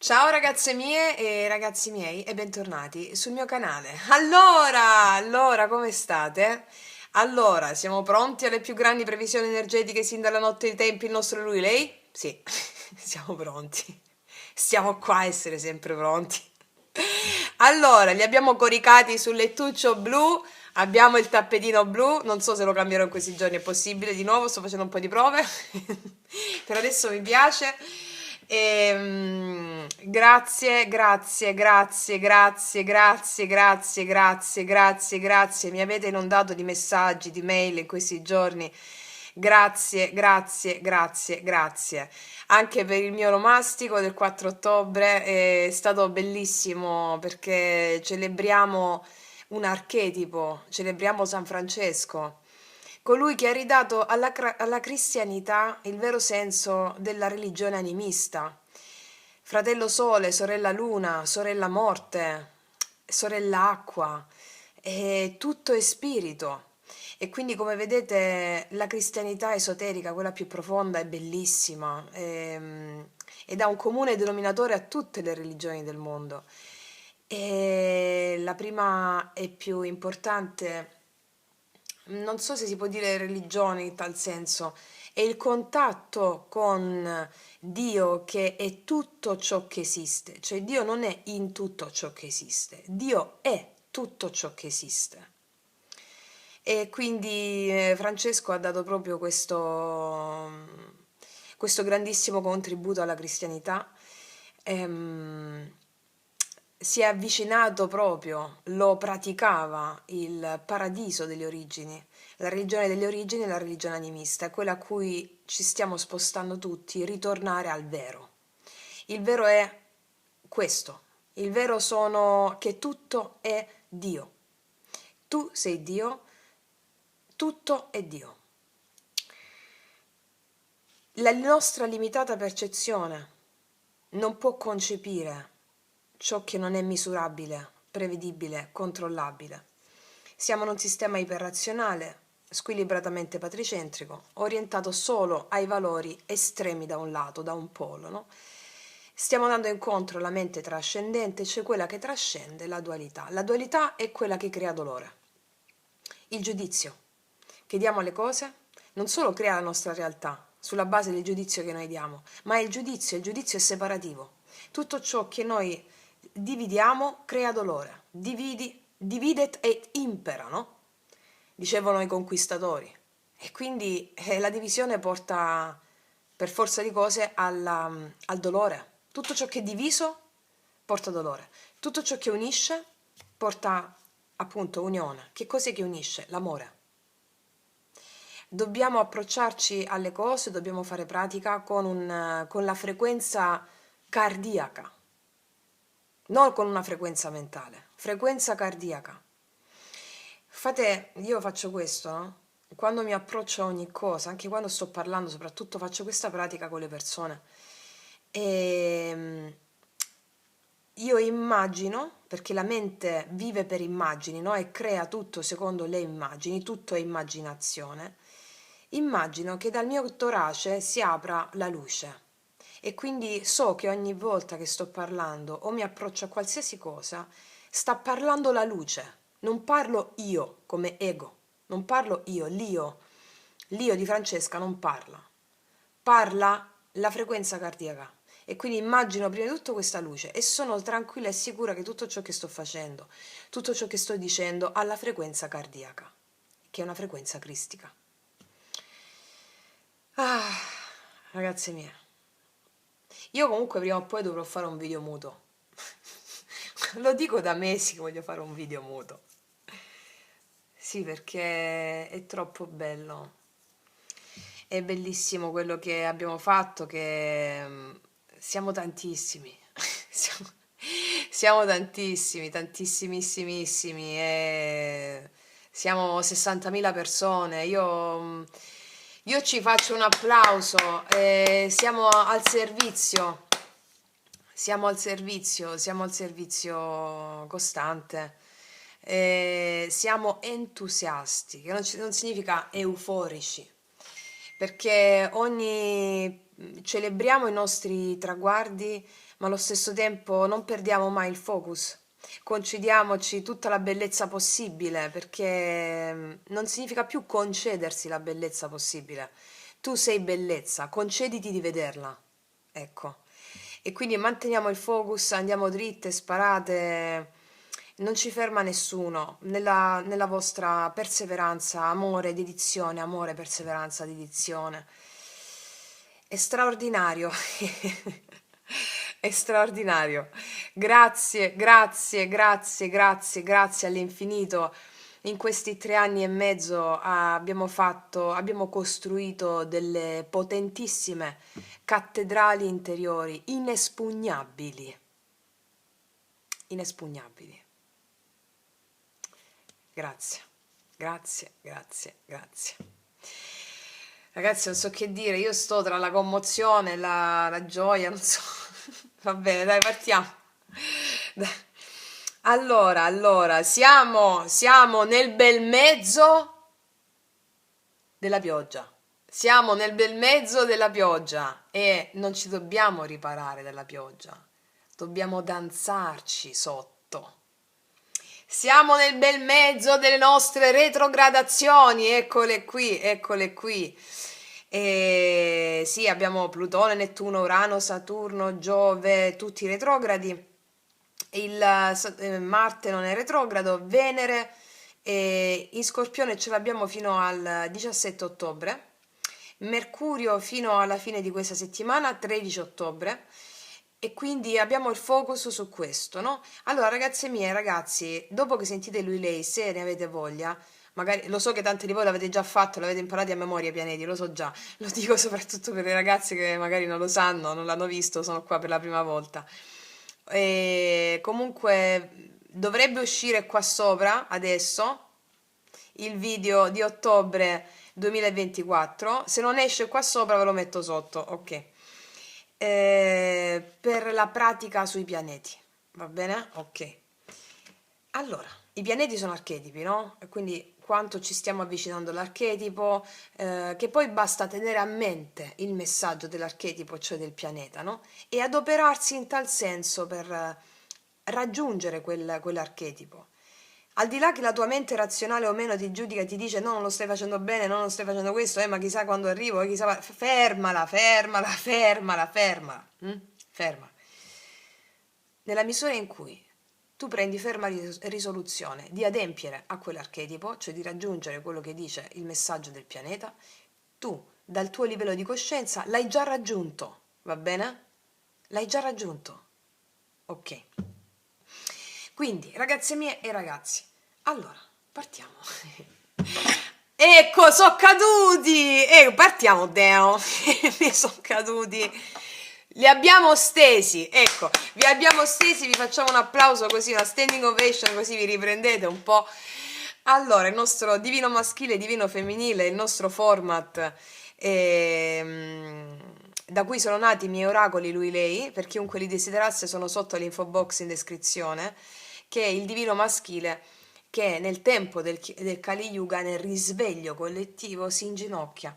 Ciao ragazze mie e ragazzi miei e bentornati sul mio canale. Allora, come state? Allora, siamo pronti alle più grandi previsioni energetiche sin dalla notte dei tempi, il nostro lui, lei? Sì, siamo pronti. Stiamo qua a essere sempre pronti. Allora, li abbiamo coricati sul lettuccio blu, abbiamo il tappetino blu, non so se lo cambierò in questi giorni, è possibile, di nuovo sto facendo un po' di prove, per adesso mi piace. Grazie, grazie, grazie, grazie, grazie, grazie, grazie, grazie, grazie, mi avete inondato di messaggi, di mail in questi giorni. Grazie, grazie, grazie, grazie. Anche per il mio onomastico del 4 ottobre è stato bellissimo perché celebriamo un archetipo, celebriamo San Francesco, colui che ha ridato alla cristianità il vero senso della religione animista. Fratello Sole, sorella Luna, sorella Morte, sorella Acqua, tutto è spirito. E quindi come vedete la cristianità esoterica, quella più profonda, è bellissima ed ha un comune denominatore a tutte le religioni del mondo. E la prima e più importante, non so se si può dire religione in tal senso, è il contatto con Dio che è tutto ciò che esiste, cioè Dio non è in tutto ciò che esiste, Dio è tutto ciò che esiste. E quindi Francesco ha dato proprio questo grandissimo contributo alla cristianità. Ehm, Si è avvicinato proprio, lo praticava il paradiso delle origini, la religione delle origini è la religione animista, quella a cui ci stiamo spostando tutti, ritornare al vero. Il vero è questo, il vero sono che tutto è Dio. Tu sei Dio, tutto è Dio. La nostra limitata percezione non può concepire ciò che non è misurabile, prevedibile, controllabile. Siamo in un sistema iperrazionale, squilibratamente patricentrico, orientato solo ai valori estremi da un lato, da un polo, no? Stiamo andando incontro alla mente trascendente, cioè quella che trascende la dualità. La dualità è quella che crea dolore. Il giudizio che diamo alle cose non solo crea la nostra realtà sulla base del giudizio che noi diamo, ma il giudizio è separativo. Tutto ciò che noi dividiamo crea dolore. Dividet et impera, no? Dicevano i conquistatori. E quindi la divisione porta per forza di cose al dolore. Tutto ciò che è diviso porta dolore. Tutto ciò che unisce porta appunto unione. Che cos'è che unisce? L'amore. Dobbiamo approcciarci alle cose, dobbiamo fare pratica con la frequenza cardiaca, non con una frequenza mentale, frequenza cardiaca. Io faccio questo, no? Quando mi approccio a ogni cosa, anche quando sto parlando, soprattutto faccio questa pratica con le persone. E io immagino, perché la mente vive per immagini, no? E crea tutto secondo le immagini, tutto è immaginazione. Immagino che dal mio torace si apra la luce e quindi so che ogni volta che sto parlando o mi approccio a qualsiasi cosa, sta parlando la luce. Non parlo io come ego, non parlo io, l'io di Francesca non parla. Parla la frequenza cardiaca. E quindi immagino prima di tutto questa luce e sono tranquilla e sicura che tutto ciò che sto facendo, tutto ciò che sto dicendo ha la frequenza cardiaca, che è una frequenza cristica. Ah, ragazze mie, io comunque prima o poi dovrò fare un video muto. Lo dico da mesi che voglio fare un video muto. Sì, perché è troppo bello. È bellissimo quello che abbiamo fatto, che siamo tantissimi. Siamo, siamo tantissimi, tantissimissimissimi. E siamo 60.000 persone. Io ci faccio un applauso. Siamo al servizio. Siamo al servizio costante. Siamo entusiasti, che non significa euforici, perché celebriamo i nostri traguardi, ma allo stesso tempo non perdiamo mai il focus. Concediamoci tutta la bellezza possibile, perché non significa più concedersi la bellezza possibile. Tu sei bellezza, concediti di vederla. Ecco. E quindi manteniamo il focus, andiamo dritte, sparate, non ci ferma nessuno nella vostra perseveranza, amore, dedizione, amore, perseveranza, dedizione. È straordinario. È straordinario. Grazie, grazie, grazie, grazie, grazie all'infinito. In questi 3 anni e mezzo abbiamo costruito delle potentissime cattedrali interiori inespugnabili, inespugnabili. Grazie, grazie, grazie, grazie. Ragazzi, non so che dire, io sto tra la commozione e la gioia, non so. Va bene, dai, partiamo. Dai. Allora, siamo nel bel mezzo della pioggia. Siamo nel bel mezzo della pioggia e non ci dobbiamo riparare dalla pioggia. Dobbiamo danzarci sotto. Siamo nel bel mezzo delle nostre retrogradazioni, eccole qui, eccole qui. E sì, abbiamo Plutone, Nettuno, Urano, Saturno, Giove, tutti retrogradi. Marte non è retrogrado, Venere in Scorpione ce l'abbiamo fino al 17 ottobre, Mercurio fino alla fine di questa settimana, 13 ottobre, e quindi abbiamo il focus su questo, no? Allora, ragazze mie, ragazzi, dopo che sentite lui lei, se ne avete voglia, magari lo so che tante di voi l'avete già fatto, l'avete imparati a memoria i pianeti, lo so già, lo dico soprattutto per le ragazze che magari non lo sanno, non l'hanno visto, sono qua per la prima volta. E comunque dovrebbe uscire qua sopra adesso il video di ottobre 2024. Se non esce qua sopra ve lo metto sotto, ok. Per la pratica sui pianeti, va bene? Ok. Allora, i pianeti sono archetipi, no? E quindi quanto ci stiamo avvicinando all'archetipo, che poi basta tenere a mente il messaggio dell'archetipo, cioè del pianeta, no? E adoperarsi in tal senso per raggiungere quell'archetipo. Al di là che la tua mente razionale o meno ti giudica e ti dice no, non lo stai facendo bene, no, non stai facendo questo, ma chissà quando arrivo, chissà... Fermala, fermala, fermala, fermala, ferma. Nella misura in cui tu prendi ferma risoluzione di adempiere a quell'archetipo, cioè di raggiungere quello che dice il messaggio del pianeta, tu dal tuo livello di coscienza l'hai già raggiunto, va bene? L'hai già raggiunto. Ok. Quindi, ragazze mie e ragazzi, allora, partiamo. Ecco, sono caduti! Partiamo, Deo. Mi sono caduti. Li abbiamo stesi, ecco, vi abbiamo stesi, vi facciamo un applauso così, una standing ovation, così vi riprendete un po'. Allora, il nostro divino maschile, divino femminile, il nostro format da cui sono nati i miei oracoli lui-lei, per chiunque li desiderasse sono sotto l'info box in descrizione, che è il divino maschile che nel tempo del Kali Yuga, nel risveglio collettivo, si inginocchia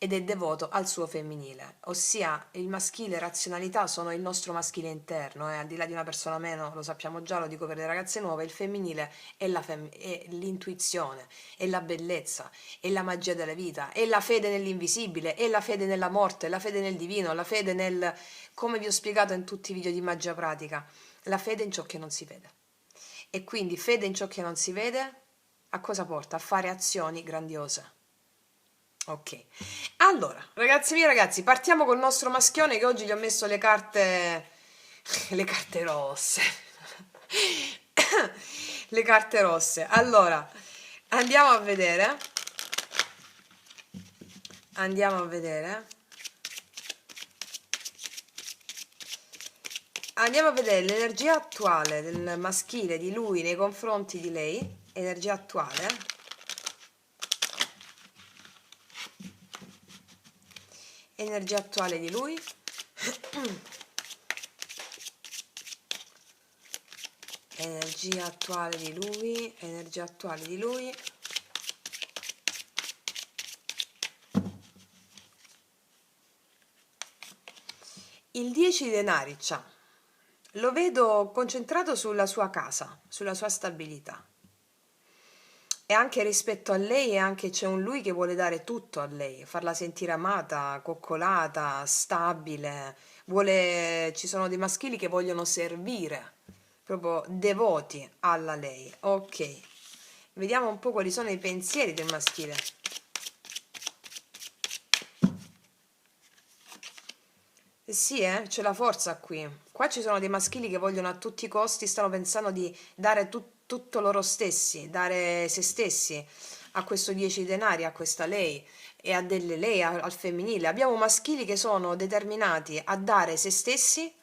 ed è devoto al suo femminile, ossia il maschile e razionalità sono il nostro maschile interno, al di là di una persona meno, lo sappiamo già, lo dico per le ragazze nuove, il femminile è è l'intuizione, è la bellezza, è la magia della vita, è la fede nell'invisibile, è la fede nella morte, è la fede nel divino, la fede nel, come vi ho spiegato in tutti i video di magia pratica, la fede in ciò che non si vede. E quindi fede in ciò che non si vede, a cosa porta? A fare azioni grandiose. Ok, allora, ragazzi miei ragazzi, partiamo col nostro maschione che oggi gli ho messo le carte rosse. Le carte rosse. Allora, andiamo a vedere. Andiamo a vedere. Andiamo a vedere l'energia attuale del maschile di lui nei confronti di lei. Energia attuale. Energia attuale di lui. Energia attuale di lui. Energia attuale di lui. Il 10 di denari c'ha. Lo vedo concentrato sulla sua casa, sulla sua stabilità. E anche rispetto a lei, e anche c'è un lui che vuole dare tutto a lei, farla sentire amata, coccolata, stabile. Ci sono dei maschili che vogliono servire, proprio devoti alla lei. Ok, vediamo un po' quali sono i pensieri del maschile. Sì, c'è la forza qui. Qua ci sono dei maschili che vogliono a tutti i costi, stanno pensando di dare tutto loro stessi, dare se stessi a questo 10 denari, a questa lei e a delle lei, al femminile. Abbiamo maschili che sono determinati a dare se stessi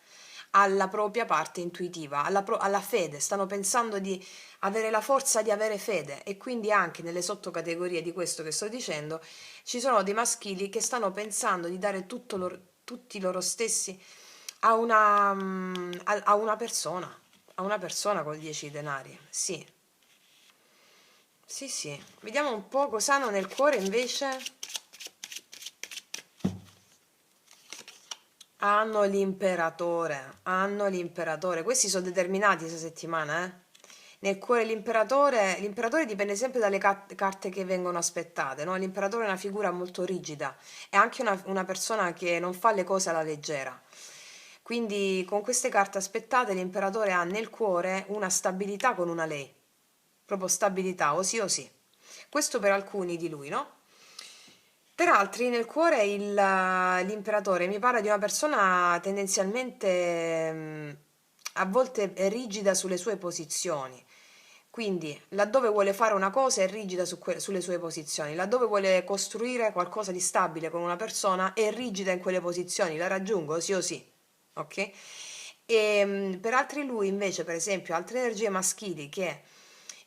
alla propria parte intuitiva, alla fede, stanno pensando di avere la forza di avere fede e quindi anche nelle sottocategorie di questo che sto dicendo ci sono dei maschili che stanno pensando di dare tutti loro stessi a una persona con 10 denari. Sì, sì, sì. Vediamo un po' cosa hanno nel cuore invece. Hanno l'imperatore. Questi sono determinati questa settimana, eh? Nel cuore l'imperatore dipende sempre dalle carte che vengono aspettate, no? L'imperatore è una figura molto rigida, è anche una persona che non fa le cose alla leggera. Quindi con queste carte aspettate l'imperatore ha nel cuore una stabilità con una lei, proprio stabilità, o sì o sì. Questo per alcuni di lui, no? Per altri nel cuore l'imperatore mi parla di una persona tendenzialmente a volte è rigida sulle sue posizioni. Quindi, laddove vuole fare una cosa è rigida sulle sue posizioni, laddove vuole costruire qualcosa di stabile con una persona è rigida in quelle posizioni, la raggiungo sì o sì, ok? E per altri lui invece, per esempio, altre energie maschili che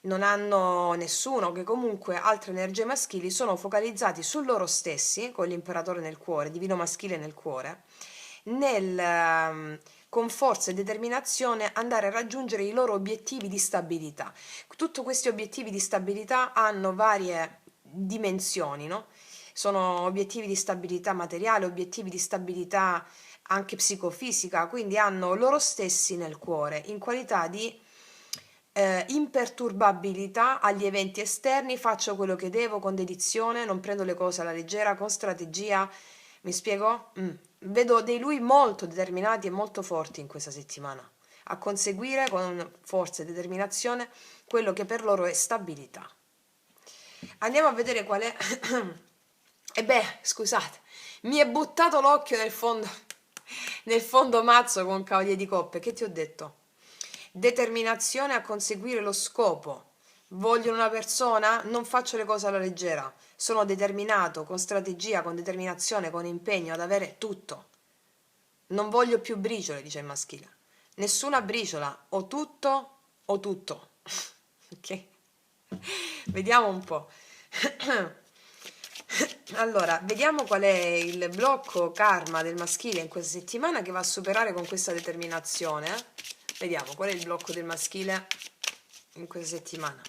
non hanno nessuno, che comunque altre energie maschili sono focalizzati su loro stessi, con l'imperatore nel cuore, divino maschile nel cuore, con forza e determinazione andare a raggiungere i loro obiettivi di stabilità. Tutti questi obiettivi di stabilità hanno varie dimensioni, no? Sono obiettivi di stabilità materiale, obiettivi di stabilità anche psicofisica, quindi hanno loro stessi nel cuore, in qualità di imperturbabilità agli eventi esterni, faccio quello che devo con dedizione, non prendo le cose alla leggera, con strategia. Mi spiego? Vedo dei lui molto determinati e molto forti in questa settimana, a conseguire con forza e determinazione quello che per loro è stabilità. Andiamo a vedere qual è. E beh, scusate, mi è buttato l'occhio nel fondo mazzo con Cavaliere di Coppe. Che ti ho detto? Determinazione a conseguire lo scopo. Voglio una persona? Non faccio le cose alla leggera. Sono determinato, con strategia, con determinazione, con impegno ad avere tutto. Non voglio più briciole, dice il maschile. Nessuna briciola, o tutto o tutto. Ok? Vediamo un po'. Allora, vediamo qual è il blocco karma del maschile in questa settimana che va a superare con questa determinazione. Vediamo qual è il blocco del maschile in questa settimana.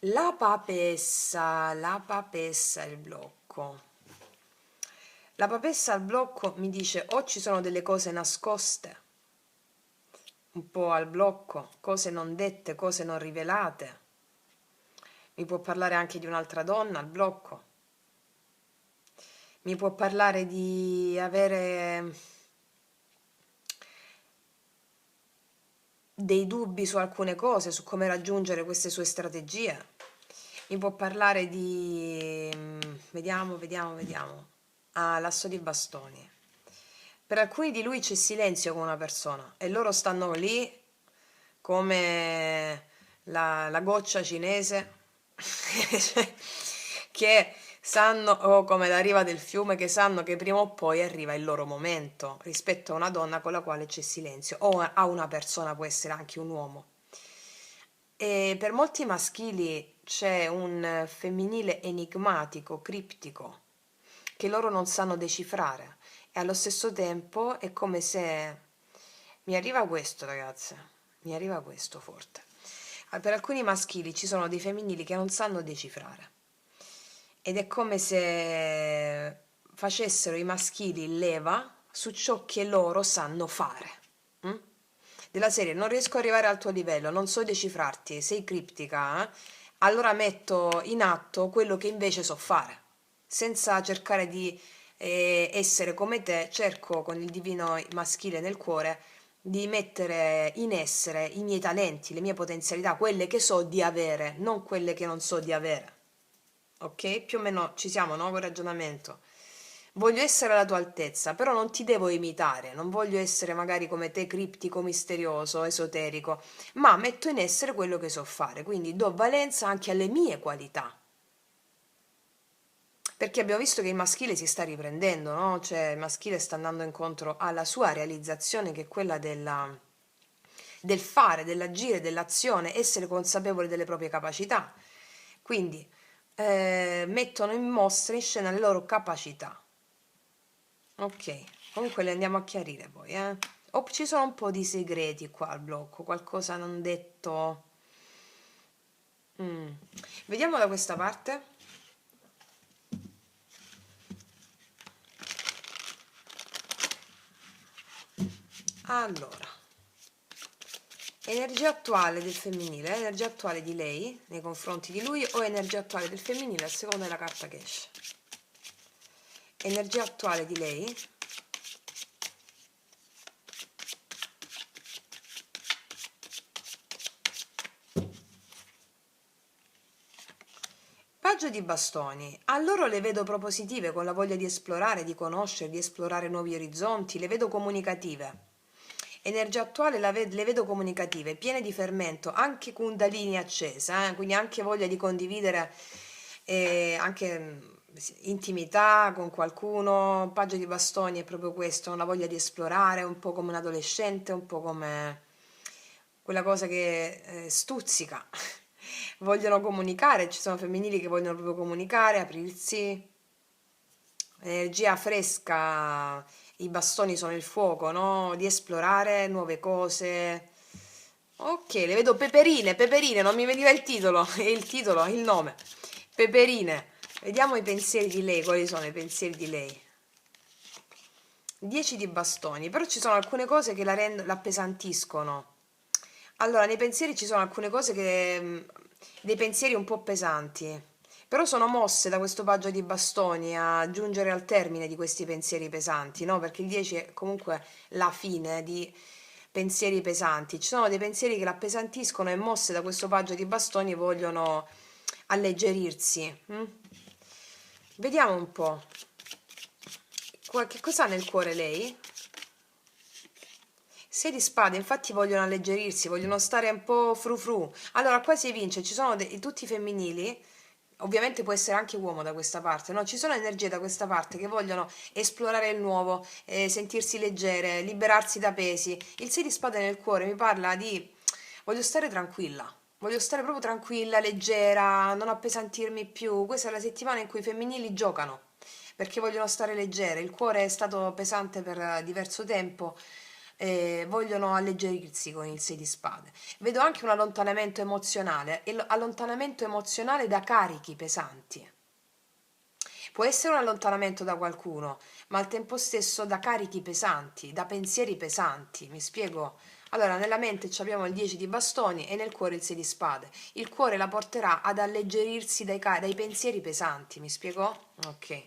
La papessa è il blocco. La papessa al blocco mi dice o ci sono delle cose nascoste, un po' al blocco, cose non dette, cose non rivelate. Mi può parlare anche di un'altra donna al blocco. Mi può parlare di avere dei dubbi su alcune cose, su come raggiungere queste sue strategie. Mi può parlare di... vediamo. Ah, l'asso di bastoni. Per alcuni di lui c'è silenzio con una persona e loro stanno lì come la goccia cinese che sanno, o come la riva del fiume, che sanno che prima o poi arriva il loro momento rispetto a una donna con la quale c'è silenzio, o a una persona, può essere anche un uomo. E per molti maschili c'è un femminile enigmatico, criptico, che loro non sanno decifrare e allo stesso tempo è come se... Mi arriva questo, ragazze, mi arriva questo forte. Per alcuni maschili ci sono dei femminili che non sanno decifrare ed è come se facessero i maschili leva su ciò che loro sanno fare. Mm? Della serie, non riesco ad arrivare al tuo livello, non so decifrarti, sei criptica, allora metto in atto quello che invece so fare, senza cercare di essere come te, cerco con il divino maschile nel cuore di mettere in essere i miei talenti, le mie potenzialità, quelle che so di avere, non quelle che non so di avere. Ok? Più o meno ci siamo, no? Con il ragionamento. Voglio essere alla tua altezza, però non ti devo imitare, non voglio essere magari come te criptico, misterioso, esoterico, ma metto in essere quello che so fare, quindi do valenza anche alle mie qualità. Perché abbiamo visto che il maschile si sta riprendendo, no? Cioè il maschile sta andando incontro alla sua realizzazione, che è quella del fare, dell'agire, dell'azione, essere consapevole delle proprie capacità. Quindi mettono in mostra, in scena le loro capacità. Ok, comunque le andiamo a chiarire poi, eh. Ci sono un po' di segreti qua al blocco, qualcosa non detto. Mm. Vediamo da questa parte. Allora, energia attuale del femminile, energia attuale di lei nei confronti di lui o energia attuale del femminile a seconda della carta che esce. Energia attuale di lei. Paggio di bastoni. A loro le vedo propositive, con la voglia di esplorare, di conoscere, di esplorare nuovi orizzonti, le vedo comunicative. Energia attuale le vedo comunicative, piene di fermento, anche Kundalini accesa, quindi anche voglia di condividere anche intimità con qualcuno. Paggio di bastoni è proprio questo, la voglia di esplorare, un po' come un adolescente, un po' come quella cosa che stuzzica. Vogliono comunicare, ci sono femminili che vogliono proprio comunicare, aprirsi. Energia fresca, i bastoni sono il fuoco, no? Di esplorare nuove cose. Ok, le vedo peperine, peperine, non mi veniva il titolo, il nome. Peperine. Vediamo i pensieri di lei, quali sono i pensieri di lei. 10 di bastoni, però ci sono alcune cose che la appesantiscono. Allora, nei pensieri ci sono alcune cose che dei pensieri un po' pesanti, però sono mosse da questo paggio di bastoni a giungere al termine di questi pensieri pesanti, no? Perché il 10 è comunque la fine di pensieri pesanti. Ci sono dei pensieri che l'appesantiscono e mosse da questo paggio di bastoni vogliono alleggerirsi. Vediamo un po'. Che cosa ha nel cuore lei? 6 di spade, infatti vogliono alleggerirsi, vogliono stare un po' frufru. Allora, qua si evince, ci sono tutti femminili, ovviamente può essere anche uomo da questa parte, no? Ci sono energie da questa parte che vogliono esplorare il nuovo, sentirsi leggere, liberarsi da pesi. Il 6 di spade nel cuore mi parla di voglio stare tranquilla. Voglio stare proprio tranquilla, leggera, non appesantirmi più. Questa è la settimana in cui i femminili giocano perché vogliono stare leggere. Il cuore è stato pesante per diverso tempo e vogliono alleggerirsi con il 6 di spade. Vedo anche un allontanamento emozionale, e allontanamento emozionale da carichi pesanti. Può essere un allontanamento da qualcuno, ma al tempo stesso da carichi pesanti, da pensieri pesanti. Mi spiego? Allora, nella mente abbiamo il 10 di bastoni e nel cuore il 6 di spade. Il cuore la porterà ad alleggerirsi dai pensieri pesanti. Mi spiego? Ok.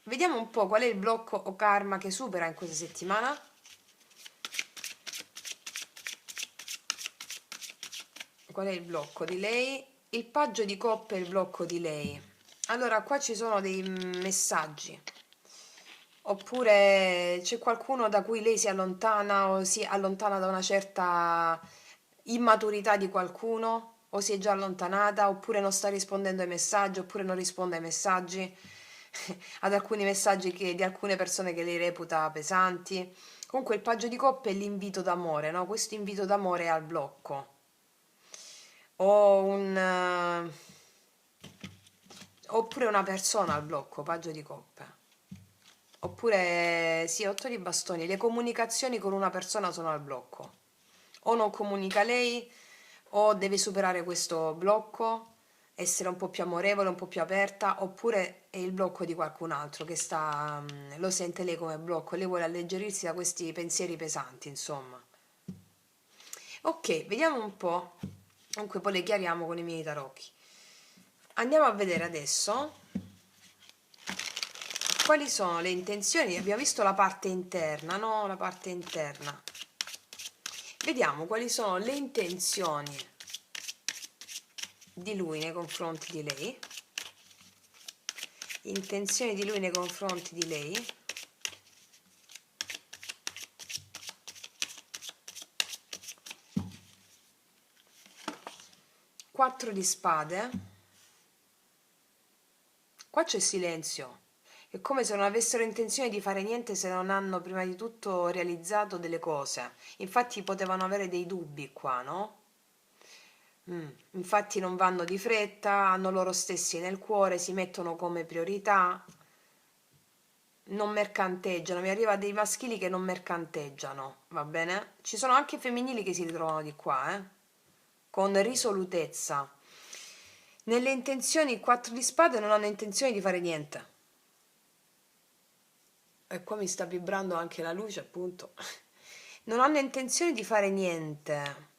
Vediamo un po' qual è il blocco o karma che supera in questa settimana. Qual è il blocco di lei? Il paggio di coppe è il blocco di lei. Allora, qua ci sono dei messaggi. Oppure c'è qualcuno da cui lei si allontana o si allontana da una certa immaturità di qualcuno, o si è già allontanata, oppure non sta rispondendo ai messaggi, oppure non risponde ai messaggi, ad alcuni messaggi di alcune persone che lei reputa pesanti. Comunque il paggio di coppe è l'invito d'amore, no? Questo invito d'amore è al blocco. O oppure una persona al blocco, paggio di coppe. Oppure sì, 8 di bastoni, le comunicazioni con una persona sono al blocco. O non comunica lei, o deve superare questo blocco, essere un po' più amorevole, un po' più aperta, oppure è il blocco di qualcun altro che lo sente lei come blocco, lei vuole alleggerirsi da questi pensieri pesanti, insomma. Ok, vediamo un po', comunque poi le chiariamo con i miei tarocchi. Andiamo a vedere adesso quali sono le intenzioni. Abbiamo visto la parte interna, no? La parte interna. Vediamo quali sono le intenzioni di lui nei confronti di lei. Intenzioni di lui nei confronti di lei. Quattro di spade. Qua c'è silenzio. È come se non avessero intenzione di fare niente se non hanno prima di tutto realizzato delle cose. Infatti potevano avere dei dubbi qua, no? Infatti non vanno di fretta, hanno loro stessi nel cuore, si mettono come priorità, non mercanteggiano. Mi arriva dei maschili che non mercanteggiano, va bene? Ci sono anche femminili che si ritrovano di qua, con risolutezza. Nelle intenzioni, 4 di spade non hanno intenzione di fare niente. E qua mi sta vibrando anche la luce, appunto. Non hanno intenzione di fare niente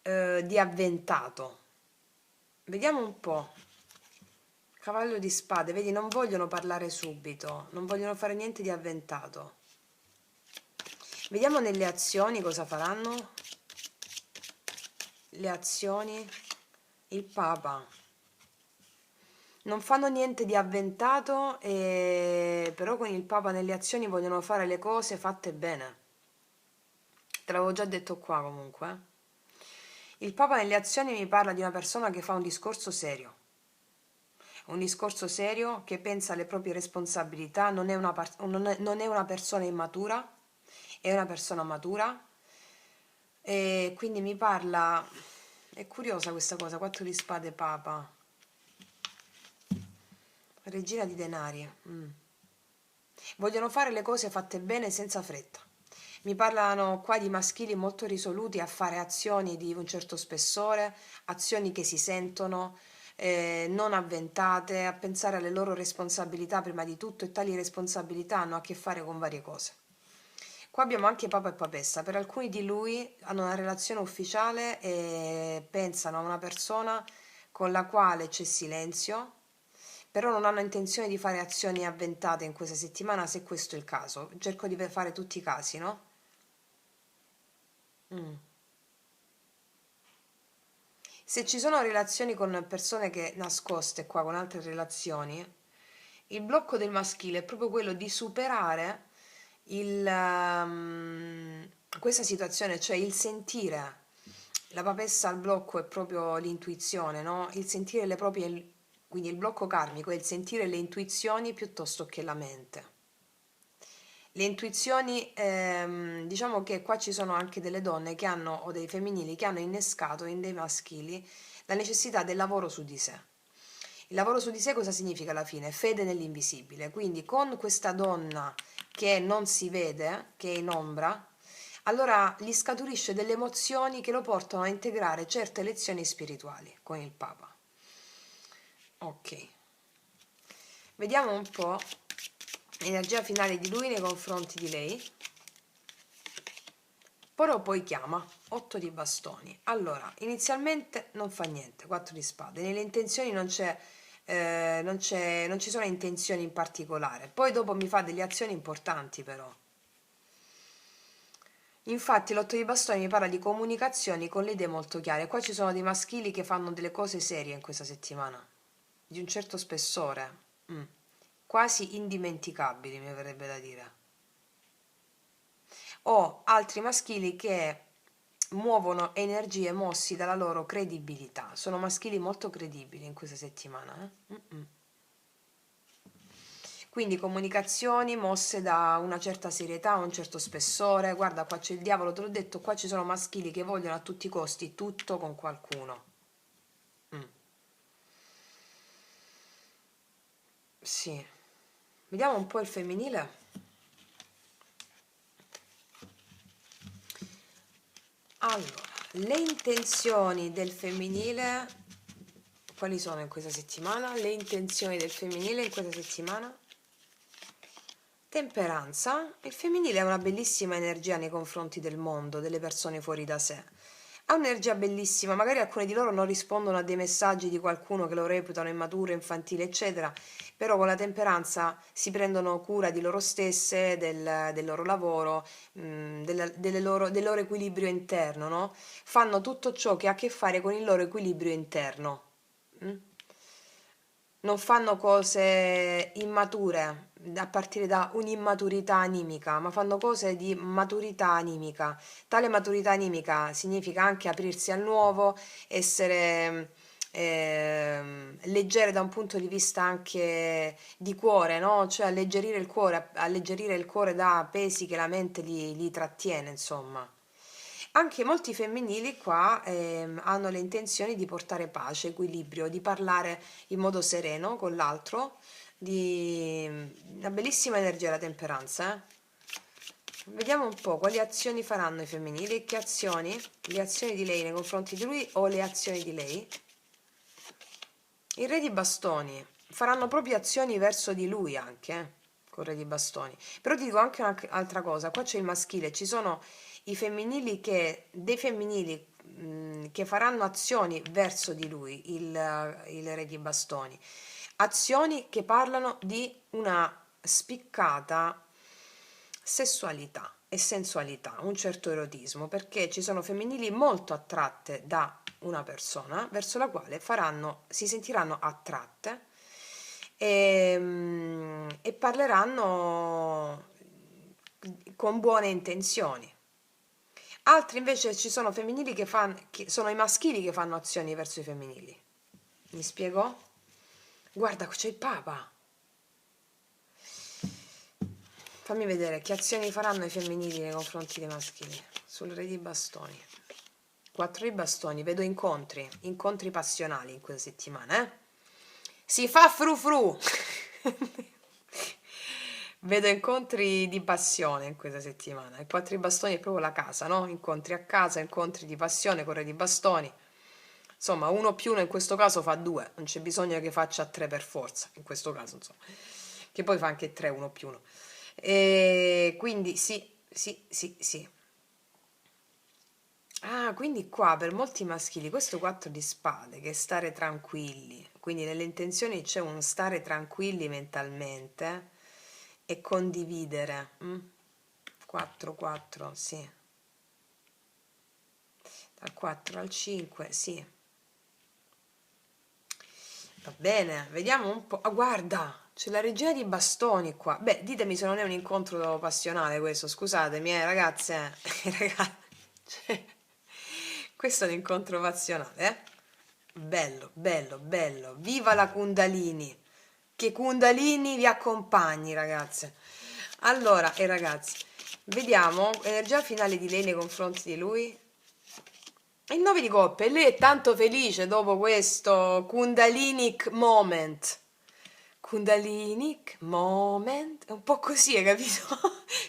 di avventato. Vediamo un po'. Cavallo di spade, vedi, non vogliono parlare subito, non vogliono fare niente di avventato. Vediamo nelle azioni cosa faranno. Le azioni, il Papa. Non fanno niente di avventato, però con il Papa nelle azioni vogliono fare le cose fatte bene. Te l'avevo già detto qua comunque. Il Papa nelle azioni mi parla di una persona che fa un discorso serio. Un discorso serio, che pensa alle proprie responsabilità, non è una persona immatura, è una persona matura, e quindi mi parla, è curiosa questa cosa, 4 di spade Papa, regina di denari. Vogliono fare le cose fatte bene senza fretta. Mi parlano qua di maschili molto risoluti a fare azioni di un certo spessore, azioni che si sentono, non avventate, a pensare alle loro responsabilità prima di tutto, e tali responsabilità hanno a che fare con varie cose. Qua abbiamo anche Papa e Papessa. Per alcuni di lui hanno una relazione ufficiale e pensano a una persona con la quale c'è silenzio, però non hanno intenzione di fare azioni avventate in questa settimana, se questo è il caso. Cerco di fare tutti i casi, no? Mm. Se ci sono relazioni con persone che nascoste qua, con altre relazioni, il blocco del maschile è proprio quello di superare questa situazione, cioè il sentire. La papessa al blocco è proprio l'intuizione, no? Il sentire le proprie, quindi il blocco karmico è il sentire le intuizioni piuttosto che la mente. Le intuizioni, diciamo che qua ci sono anche delle donne che hanno, o dei femminili, che hanno innescato in dei maschili la necessità del lavoro su di sé. Il lavoro su di sé cosa significa alla fine? Fede nell'invisibile. Quindi con questa donna che non si vede, che è in ombra, allora gli scaturisce delle emozioni che lo portano a integrare certe lezioni spirituali con il Papa. Ok. Vediamo un po' l'energia finale di lui nei confronti di lei. Però poi chiama 8 di bastoni. Allora, inizialmente non fa niente, 4 di spade. Nelle intenzioni non ci sono intenzioni in particolare. Poi dopo mi fa delle azioni importanti però. Infatti l'8 di bastoni mi parla di comunicazioni con le idee molto chiare. Qua ci sono dei maschili che fanno delle cose serie in questa settimana, di un certo spessore, quasi indimenticabili mi verrebbe da dire. O altri maschili che muovono energie mossi dalla loro credibilità. Sono maschili molto credibili in questa settimana. Quindi comunicazioni mosse da una certa serietà, un certo spessore. Guarda, qua c'è il diavolo, te l'ho detto, qua ci sono maschili che vogliono a tutti i costi tutto con qualcuno. Sì. Vediamo un po' il femminile. Allora, le intenzioni del femminile quali sono in questa settimana le intenzioni del femminile in questa settimana? Temperanza. Il femminile ha una bellissima energia nei confronti del mondo, delle persone fuori da sé. Ha un'energia bellissima, magari alcune di loro non rispondono a dei messaggi di qualcuno che lo reputano immaturo, infantile, eccetera, però con la temperanza si prendono cura di loro stesse, del loro lavoro, del loro equilibrio interno, no? Fanno tutto ciò che ha a che fare con il loro equilibrio interno. mm? Non fanno cose immature a partire da un'immaturità animica, ma fanno cose di maturità animica. Tale maturità animica significa anche aprirsi al nuovo, essere leggere da un punto di vista anche di cuore, no? Cioè alleggerire il cuore da pesi che la mente li trattiene, insomma. Anche molti femminili qua hanno le intenzioni di portare pace, equilibrio, di parlare in modo sereno con l'altro, di una bellissima energia della temperanza. Vediamo un po' quali azioni faranno i femminili e che azioni, le azioni di lei nei confronti di lui o le azioni di lei. Il re di bastoni faranno proprio azioni verso di lui anche, con il re di bastoni. Però ti dico anche un'altra cosa, qua c'è il maschile, ci sono i femminili dei femminili che faranno azioni verso di lui, il re di bastoni. Azioni che parlano di una spiccata sessualità e sensualità, un certo erotismo, perché ci sono femminili molto attratte da una persona verso la quale si sentiranno attratte e parleranno con buone intenzioni. Altri invece ci sono femminili che sono i maschili che fanno azioni verso i femminili. Mi spiego? Guarda, c'è il Papa. Fammi vedere che azioni faranno i femminili nei confronti dei maschili. Sul re di bastoni. 4 di bastoni, vedo incontri passionali in questa settimana, eh? Si fa fru fru! Vedo incontri di passione in questa settimana. Il 4 di bastoni è proprio la casa, no? Incontri a casa, incontri di passione, con re di bastoni. Insomma, 1 più 1 in questo caso fa 2, non c'è bisogno che faccia 3 per forza, in questo caso, insomma. Che poi fa anche 3, 1 più 1. E quindi sì, sì, sì, sì. Ah, quindi qua per molti maschili questo 4 di spade, che è stare tranquilli, quindi nelle intenzioni c'è un stare tranquilli mentalmente e condividere. 4, 4, sì. Dal 4 al 5, sì. Va bene, vediamo un po'. Ah, guarda, c'è la regina di bastoni qua. Beh, ditemi se non è un incontro passionale questo, scusatemi, ragazze. Cioè, questo è un incontro passionale, eh? Bello, bello, bello. Viva la Kundalini. Che Kundalini vi accompagni, ragazze. Allora, ragazzi, vediamo energia finale di lei nei confronti di lui. Il 9 di coppe, lei è tanto felice dopo questo Kundalinic moment. Kundalinic moment, è un po' così, hai capito?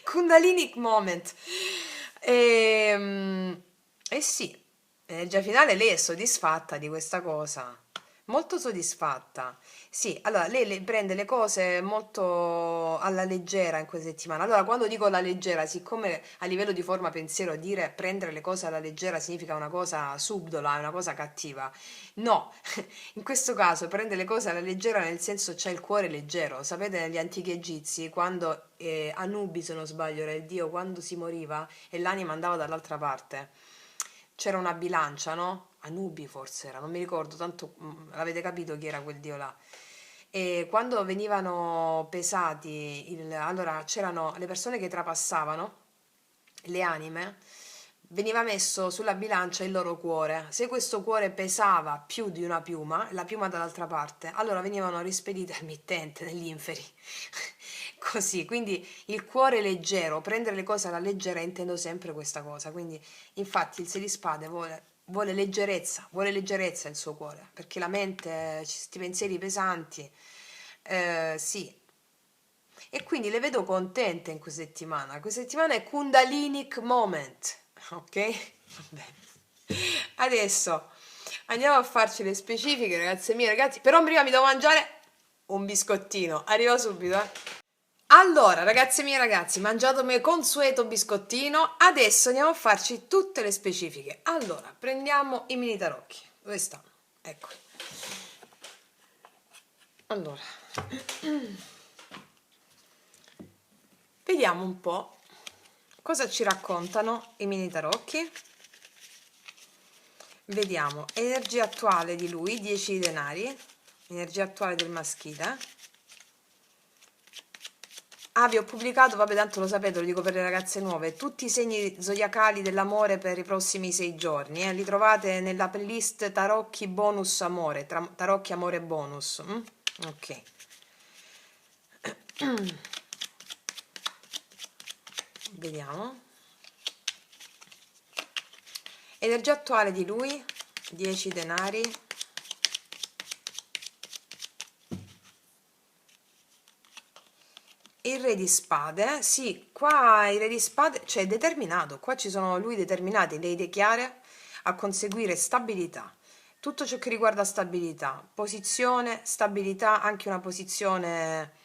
Kundalinic moment. E sì, energia finale, lei è soddisfatta di questa cosa. Molto soddisfatta. Sì, allora lei prende le cose molto alla leggera in questa settimana. Allora, quando dico alla leggera, siccome a livello di forma pensiero dire prendere le cose alla leggera significa una cosa subdola, una cosa cattiva. No, in questo caso prende le cose alla leggera nel senso c'è il cuore leggero. Sapete negli antichi egizi, quando Anubi, se non sbaglio, era il dio, quando si moriva e l'anima andava dall'altra parte, c'era una bilancia, no? Anubi forse era, non mi ricordo, tanto l'avete capito chi era quel dio là. E quando venivano pesati, allora c'erano le persone che trapassavano, le anime, veniva messo sulla bilancia il loro cuore. Se questo cuore pesava più di una piuma, la piuma dall'altra parte, allora venivano rispedite al mittente negli inferi. Così, quindi il cuore leggero, prendere le cose alla leggera, intendo sempre questa cosa. Quindi, infatti, il 6 di spade vuole leggerezza il suo cuore, perché la mente, questi pensieri pesanti, sì. E quindi le vedo contente in questa settimana. Questa settimana è Kundalinic moment, ok? Va bene. Adesso Andiamo a farci le specifiche, ragazze mie, ragazzi. Però prima mi devo mangiare un biscottino. Arrivo subito, eh. Allora, ragazze mie, ragazzi, mangiato il mio consueto biscottino. Adesso andiamo a farci tutte le specifiche. Allora, prendiamo i mini tarocchi. Dove stanno? Eccoli. Allora, vediamo un po' cosa ci raccontano i mini tarocchi. Vediamo, energia attuale di lui, 10 denari, energia attuale del maschile. Ah, vi ho pubblicato, vabbè, tanto lo sapete, lo dico per le ragazze nuove, tutti i segni zodiacali dell'amore per i prossimi 6 giorni, li trovate nella playlist Tarocchi Bonus Amore, Tarocchi Amore Bonus. Ok. Vediamo. Energia attuale di lui, 10 denari. Il re di spade, sì, qua il re di spade, cioè determinato, qua ci sono lui determinati, lei dichiara a conseguire stabilità, tutto ciò che riguarda stabilità, posizione, stabilità, anche una posizione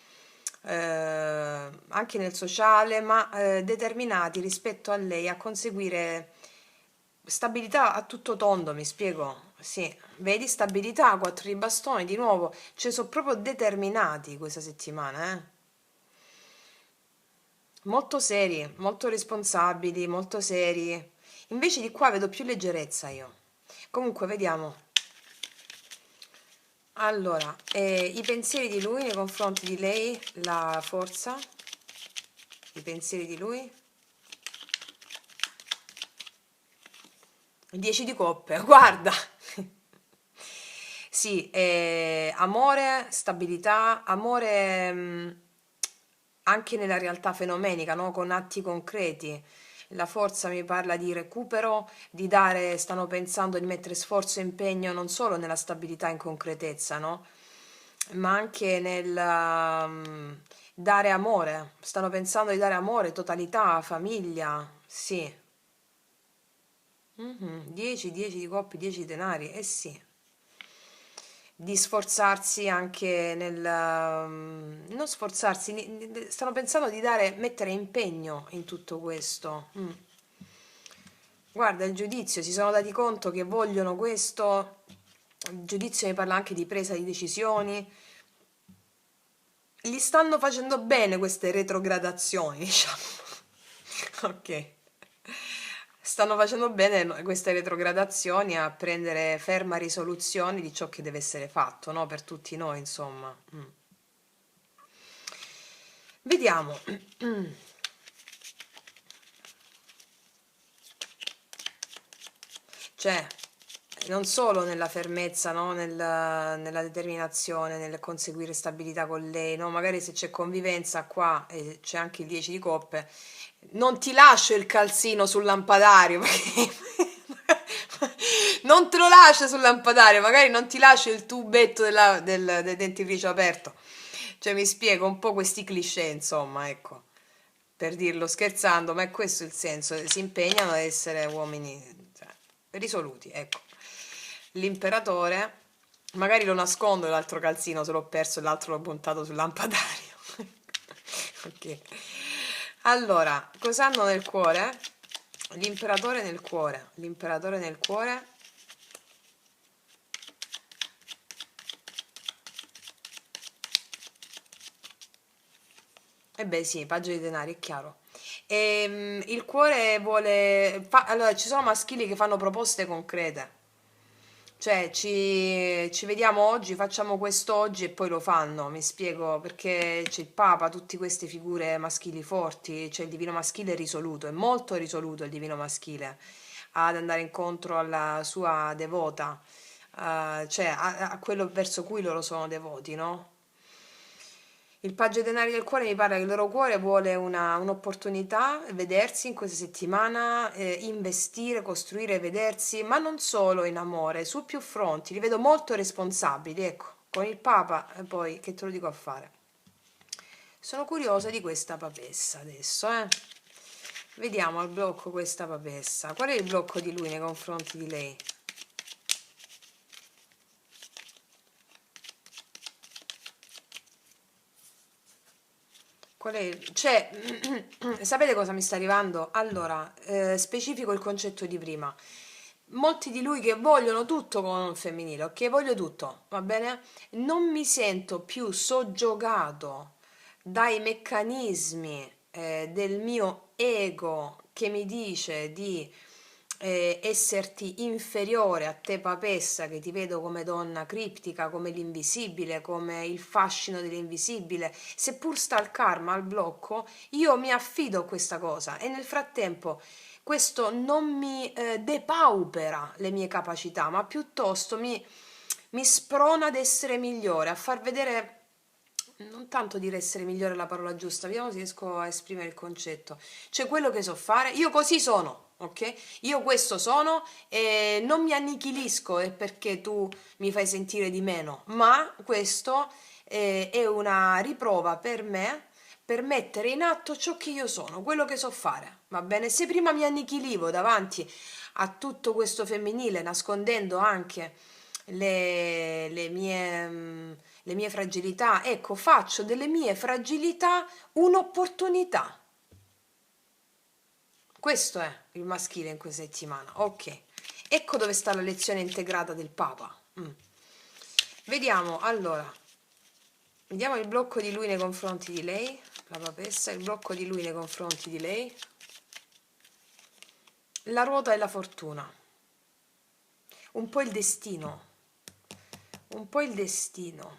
anche nel sociale, ma determinati rispetto a lei a conseguire stabilità a tutto tondo, mi spiego? Sì, vedi stabilità, 4 di bastoni, di nuovo, cioè sono proprio determinati questa settimana, molto seri, molto responsabili, molto seri. Invece di qua vedo più leggerezza io. Comunque, vediamo. Allora, i pensieri di lui nei confronti di lei, la forza, i pensieri di lui. 10 di coppe, guarda. Sì, amore, stabilità, amore anche nella realtà fenomenica, no? Con atti concreti. La forza mi parla di recupero, di dare, stanno pensando di mettere sforzo e impegno non solo nella stabilità in concretezza, no? Ma anche nel dare amore. Stanno pensando di dare amore, totalità, famiglia, sì. 10, 10 di coppie, 10 denari, eh sì. Di sforzarsi anche nel non sforzarsi, stanno pensando di dare, mettere impegno in tutto questo. Guarda, il giudizio, si sono dati conto che vogliono questo. Il giudizio mi parla anche di presa di decisioni. Gli stanno facendo bene queste retrogradazioni, diciamo. Ok. Stanno facendo bene queste retrogradazioni a prendere ferma risoluzione di ciò che deve essere fatto, no? Per tutti noi, insomma. Vediamo. Cioè, non solo nella fermezza, no? Nella determinazione, nel conseguire stabilità con lei, no? Magari se c'è convivenza qua e c'è anche il 10 di coppe, non ti lascio il calzino sul lampadario, perché non te lo lascio sul lampadario, magari non ti lascio il tubetto del dentifricio aperto. Cioè, mi spiego un po' questi cliché, insomma, ecco, per dirlo scherzando, ma è questo il senso, si impegnano ad essere uomini, cioè, risoluti, ecco. L'imperatore, magari lo nascondo l'altro calzino se l'ho perso e l'altro l'ho puntato sul lampadario. Ok. Allora, cosa hanno nel cuore? L'imperatore nel cuore. L'imperatore nel cuore. Eh beh sì, paggio di denari, è chiaro. Il cuore vuole... allora, ci sono maschili che fanno proposte concrete. Cioè, ci vediamo oggi, facciamo questo oggi e poi lo fanno, mi spiego, perché c'è il Papa, tutte queste figure maschili forti, cioè il divino maschile è risoluto, è molto risoluto il divino maschile ad andare incontro alla sua devota, cioè a quello verso cui loro sono devoti, no? Il paggio dei denari del cuore mi parla che il loro cuore vuole un'opportunità, vedersi in questa settimana, investire, costruire, vedersi, ma non solo in amore, su più fronti. Li vedo molto responsabili, ecco, con il Papa, e poi che te lo dico a fare. Sono curiosa di questa papessa adesso, eh. Vediamo al blocco questa papessa. Qual è il blocco di lui nei confronti di lei? Qual è? Cioè, sapete cosa mi sta arrivando? Allora, specifico il concetto di prima. Molti di lui che vogliono tutto con il femminile, ok? Voglio tutto, va bene? Non mi sento più soggiogato dai meccanismi del mio ego che mi dice di esserti inferiore a te papessa, che ti vedo come donna criptica, come l'invisibile, come il fascino dell'invisibile, seppur sta al karma, al blocco, io mi affido a questa cosa e nel frattempo questo non mi depaupera le mie capacità, ma piuttosto mi sprona ad essere migliore, a far vedere, non tanto dire essere migliore è la parola giusta, vediamo se riesco a esprimere il concetto, cioè quello che so fare, io così sono, ok? Io questo sono e non mi annichilisco perché tu mi fai sentire di meno, ma questo è una riprova per me per mettere in atto ciò che io sono, quello che so fare, va bene? Se prima mi annichilivo davanti a tutto questo femminile, nascondendo anche le mie fragilità, ecco, faccio delle mie fragilità un'opportunità. Questo è il maschile in questa settimana, ok. Ecco dove sta la lezione integrata del Papa. Vediamo, allora, vediamo il blocco di lui nei confronti di lei, la papessa, il blocco di lui nei confronti di lei, la ruota e la fortuna, un po' il destino, un po' il destino,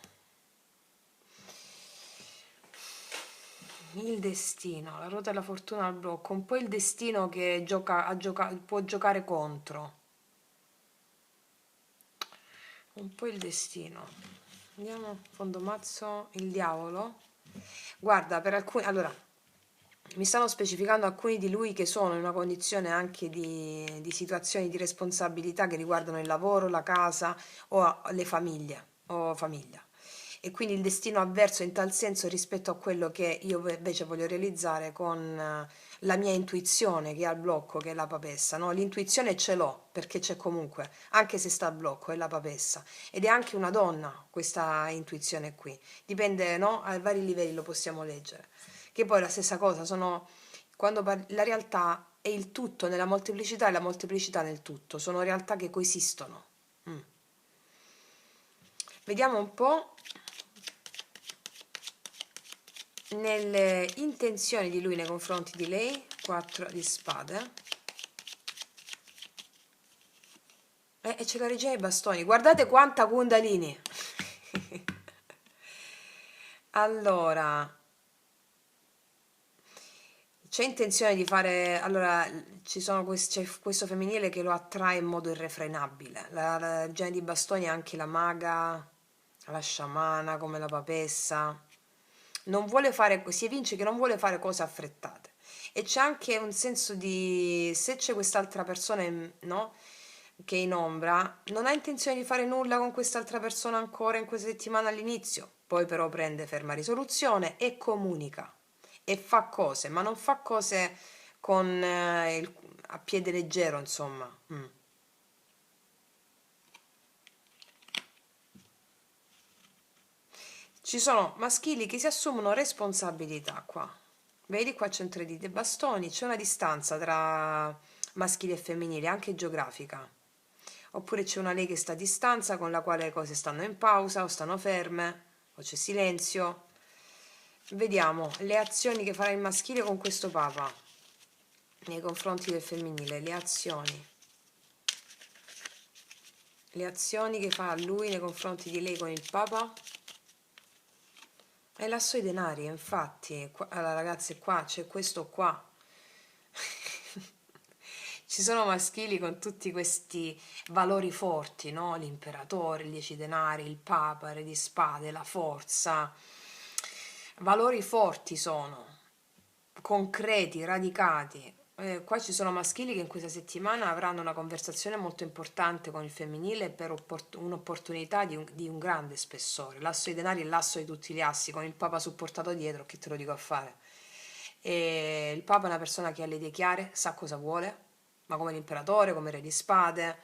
il destino, la ruota e la fortuna al blocco, un po' il destino che può giocare contro, un po' il destino. Vediamo, fondo mazzo, il diavolo. Guarda, per alcuni, allora, mi stanno specificando alcuni di lui che sono in una condizione anche di situazioni di responsabilità che riguardano il lavoro, la casa o le famiglie o famiglia. E quindi il destino avverso in tal senso rispetto a quello che io invece voglio realizzare con la mia intuizione che ha il blocco, che è la papessa, no? L'intuizione ce l'ho perché c'è comunque, anche se sta al blocco, è la papessa. Ed è anche una donna questa intuizione qui. Dipende, no? A vari livelli lo possiamo leggere. Che poi è la stessa cosa, sono quando la realtà è il tutto nella molteplicità e la molteplicità nel tutto, sono realtà che coesistono. Mm. Vediamo un po' nelle intenzioni di lui nei confronti di lei, 4 di spade. E c'è la regina dei bastoni, guardate quanta Kundalini! Allora, c'è intenzione di fare, allora c'è questo femminile che lo attrae in modo irrefrenabile, la regina di bastoni è anche la maga, la sciamana come la papessa, non vuole fare, si evince che non vuole fare cose affrettate e c'è anche un senso di, se c'è quest'altra persona, no? Che è in ombra, non ha intenzione di fare nulla con quest'altra persona ancora in questa settimana all'inizio, poi però prende ferma risoluzione e comunica e fa cose, ma non fa cose con a piede leggero, insomma. Ci sono maschili che si assumono responsabilità qua. Vedi, qua c'è un 3D dei bastoni, c'è una distanza tra maschili e femminili, anche geografica. Oppure c'è una lei che sta a distanza, con la quale le cose stanno in pausa o stanno ferme, o c'è silenzio. Vediamo le azioni che farà il maschile con questo papa nei confronti del femminile, le azioni che fa lui nei confronti di lei con il papa. E l'asso i denari, infatti, allora ragazzi, qua c'è questo qua. Ci sono maschili con tutti questi valori forti, no? L'imperatore, il 10 denari, il papa, il re di spade, la forza. Valori forti sono, concreti, radicati. Qua ci sono maschili che in questa settimana avranno una conversazione molto importante con il femminile per un'opportunità di un grande spessore. L'asso dei denari è l'asso di tutti gli assi, con il papa supportato dietro, che te lo dico a fare. E il papa è una persona che ha le idee chiare, sa cosa vuole, ma come l'imperatore, come re di spade.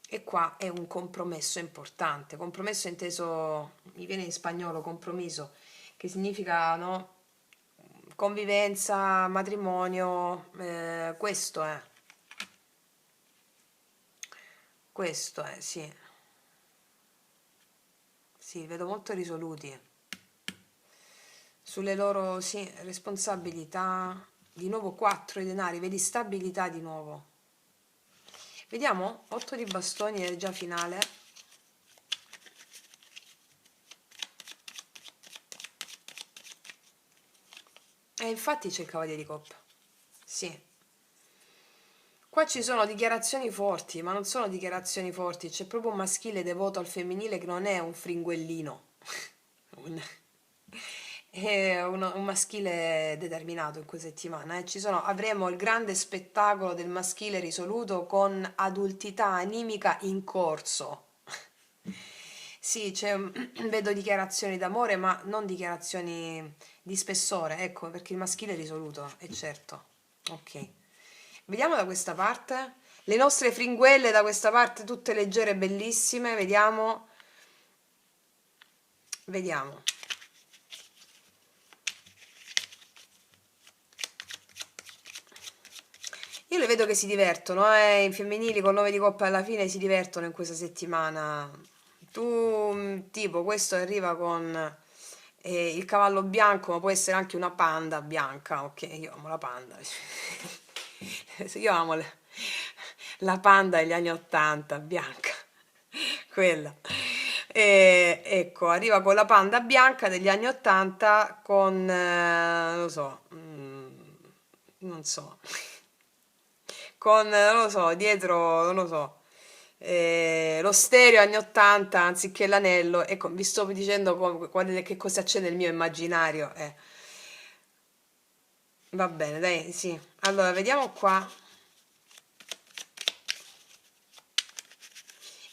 E qua è un compromesso importante. Compromesso inteso, mi viene in spagnolo compromiso, che significa, no? convivenza, matrimonio, questo è, sì, sì, vedo molto risoluti sulle loro, sì, responsabilità. Di nuovo 4 i denari, vedi stabilità di nuovo. Vediamo, 8 di bastoni, energia finale. E infatti c'è il cavaliere di coppa. Sì. Qua ci sono dichiarazioni forti, ma non sono dichiarazioni forti, c'è proprio un maschile devoto al femminile che non è un fringuellino. Un- è un maschile determinato in questa settimana. Avremo il grande spettacolo del maschile risoluto con adultità animica in corso. Sì, vedo dichiarazioni d'amore, ma non dichiarazioni di spessore, ecco, perché il maschile è risoluto, è certo. Ok. Vediamo da questa parte. Le nostre fringuelle da questa parte, tutte leggere e bellissime. Vediamo. Vediamo. Io le vedo che si divertono, i femminili con 9 di coppa alla fine si divertono in questa settimana. Tu, tipo, questo arriva con il cavallo bianco, ma può essere anche una panda bianca. Ok, io amo la panda. Io amo la panda degli anni 80, bianca. Quella. E, ecco, arriva con la panda bianca degli anni 80 con, non lo so, non so, con, non lo so, dietro, non lo so, lo stereo anni 80 anziché l'anello. Ecco, vi sto dicendo che cosa c'è nel mio immaginario. Va bene, dai, sì. Allora, vediamo qua.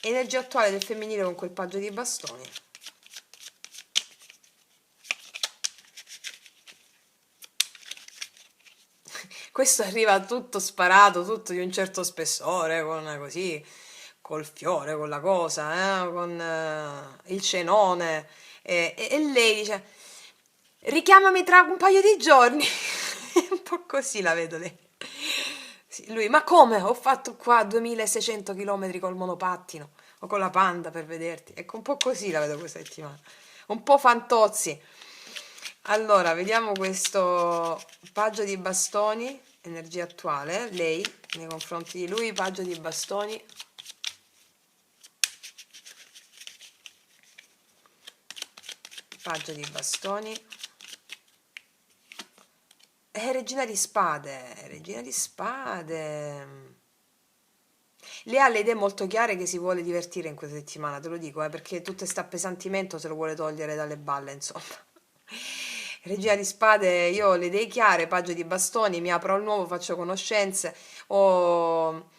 Energia attuale del femminile con quel paggio di bastoni. Questo arriva tutto sparato, tutto di un certo spessore, con così, col fiore, con la cosa, con il cenone. E lei dice, richiamami tra un paio di giorni. Un po' così la vedo lei. Sì, lui, ma come? Ho fatto qua 2600 km col monopattino o con la Panda per vederti. Ecco, un po' così la vedo questa settimana. Un po' fantozzi. Allora, vediamo questo paggio di bastoni, energia attuale, lei nei confronti di lui, paggio di bastoni. Paggio di bastoni. Regina di spade, regina di spade. Lei ha le idee molto chiare che si vuole divertire in questa settimana, te lo dico, perché tutto questo appesantimento se lo vuole togliere dalle balle, insomma. Regina di spade, io ho le idee chiare, paggio di bastoni, mi apro al nuovo, faccio conoscenze, ho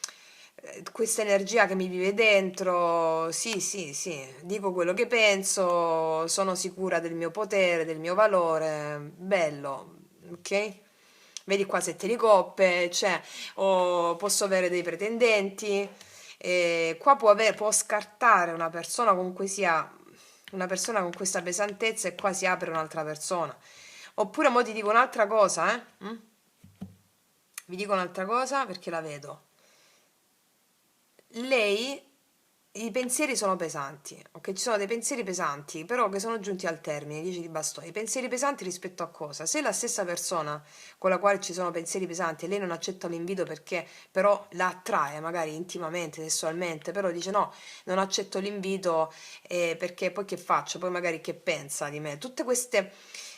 questa energia che mi vive dentro, sì, sì, sì, dico quello che penso, sono sicura del mio potere, del mio valore, bello, ok? Vedi qua 7 di coppe, cioè, posso avere dei pretendenti, qua può scartare una persona comunque sia una persona con questa pesantezza e qua si apre un'altra persona. Oppure mo ti dico un'altra cosa, eh? Vi dico un'altra cosa perché la vedo. Lei, i pensieri sono pesanti, ok? Ci sono dei pensieri pesanti, però che sono giunti al termine, 10 di bastone. I pensieri pesanti rispetto a cosa? Se la stessa persona con la quale ci sono pensieri pesanti e lei non accetta l'invito perché però la attrae, magari intimamente, sessualmente, però dice no, non accetto l'invito perché poi che faccio? Poi magari che pensa di me? Tutte queste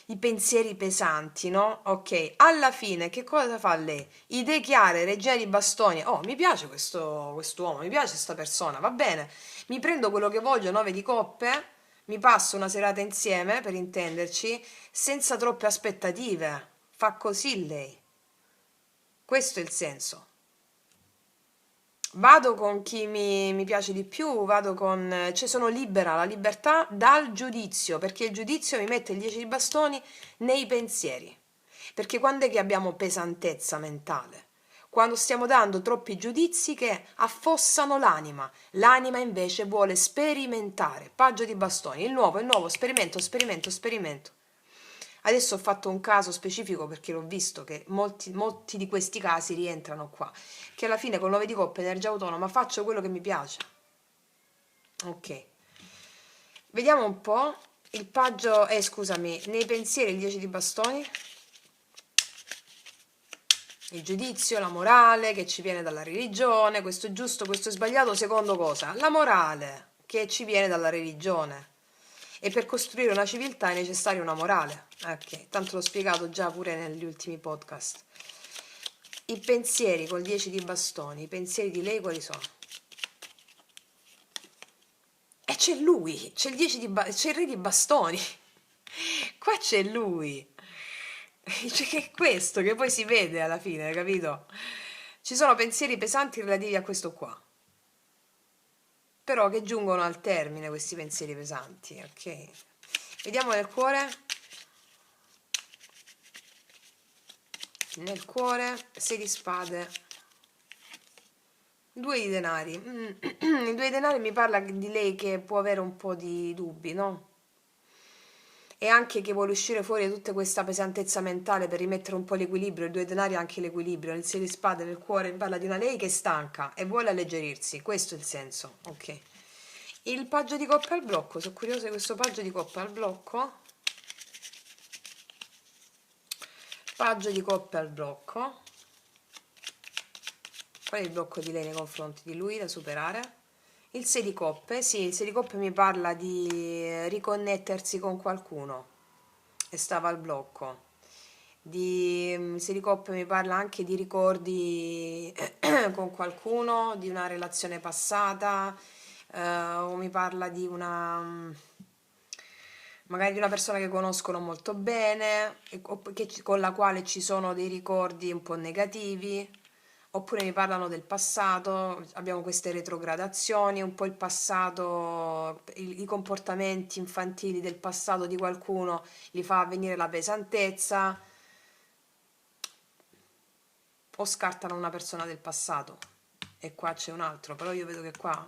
i pensieri pesanti, no? Ok, alla fine che cosa fa lei? Idee chiare, regina di bastoni. Oh, mi piace quest'uomo, mi piace questa persona, va bene. Mi prendo quello che voglio, 9 di coppe, mi passo una serata insieme, per intenderci, senza troppe aspettative. Fa così lei. Questo è il senso. Vado con chi mi piace di più, vado con, cioè sono libera, la libertà dal giudizio, perché il giudizio mi mette il 10 di bastoni nei pensieri. Perché quando è che abbiamo pesantezza mentale? Quando stiamo dando troppi giudizi che affossano l'anima. L'anima invece vuole sperimentare. Paggio di bastoni, il nuovo, sperimento, sperimento, sperimento. Adesso ho fatto un caso specifico perché l'ho visto che molti di questi casi rientrano qua, che alla fine con 9 di coppe, energia autonoma, faccio quello che mi piace. Ok, vediamo un po' il paggio, scusami, nei pensieri il 10 di bastoni, il giudizio, la morale che ci viene dalla religione, questo è giusto, questo è sbagliato, secondo cosa? La morale che ci viene dalla religione. E per costruire una civiltà è necessaria una morale. Ok, tanto l'ho spiegato già pure negli ultimi podcast. I pensieri col 10 di bastoni, i pensieri di lei quali sono? E c'è lui, c'è il 10 c'è il re di bastoni. Qua c'è lui. Cioè, che è questo che poi si vede alla fine, capito? Ci sono pensieri pesanti relativi a questo qua, però che giungono al termine questi pensieri pesanti, ok? Vediamo nel cuore. Nel cuore, 6 di spade, 2 di denari. Il 2 di denari mi parla di lei che può avere un po' di dubbi, no? E anche che vuole uscire fuori da tutta questa pesantezza mentale per rimettere un po' l'equilibrio. Il 2 di denari è anche l'equilibrio. Il 6 di spade nel cuore mi parla di una lei che è stanca e vuole alleggerirsi. Questo è il senso, ok? Il paggio di coppe al blocco. Sono curiosa di questo paggio di coppe al blocco. Paggio di coppe al blocco. Qual è il blocco di lei nei confronti di lui da superare? Il 6 di coppe, sì, il 6 di coppe mi parla di riconnettersi con qualcuno e stava al blocco. Il 6 di coppe mi parla anche di ricordi con qualcuno, di una relazione passata, o mi parla di magari di una persona che conoscono molto bene, con la quale ci sono dei ricordi un po' negativi. Oppure mi parlano del passato, abbiamo queste retrogradazioni, un po' il passato, i comportamenti infantili del passato di qualcuno gli fa venire la pesantezza, o scartano una persona del passato e qua c'è un altro, però io vedo che qua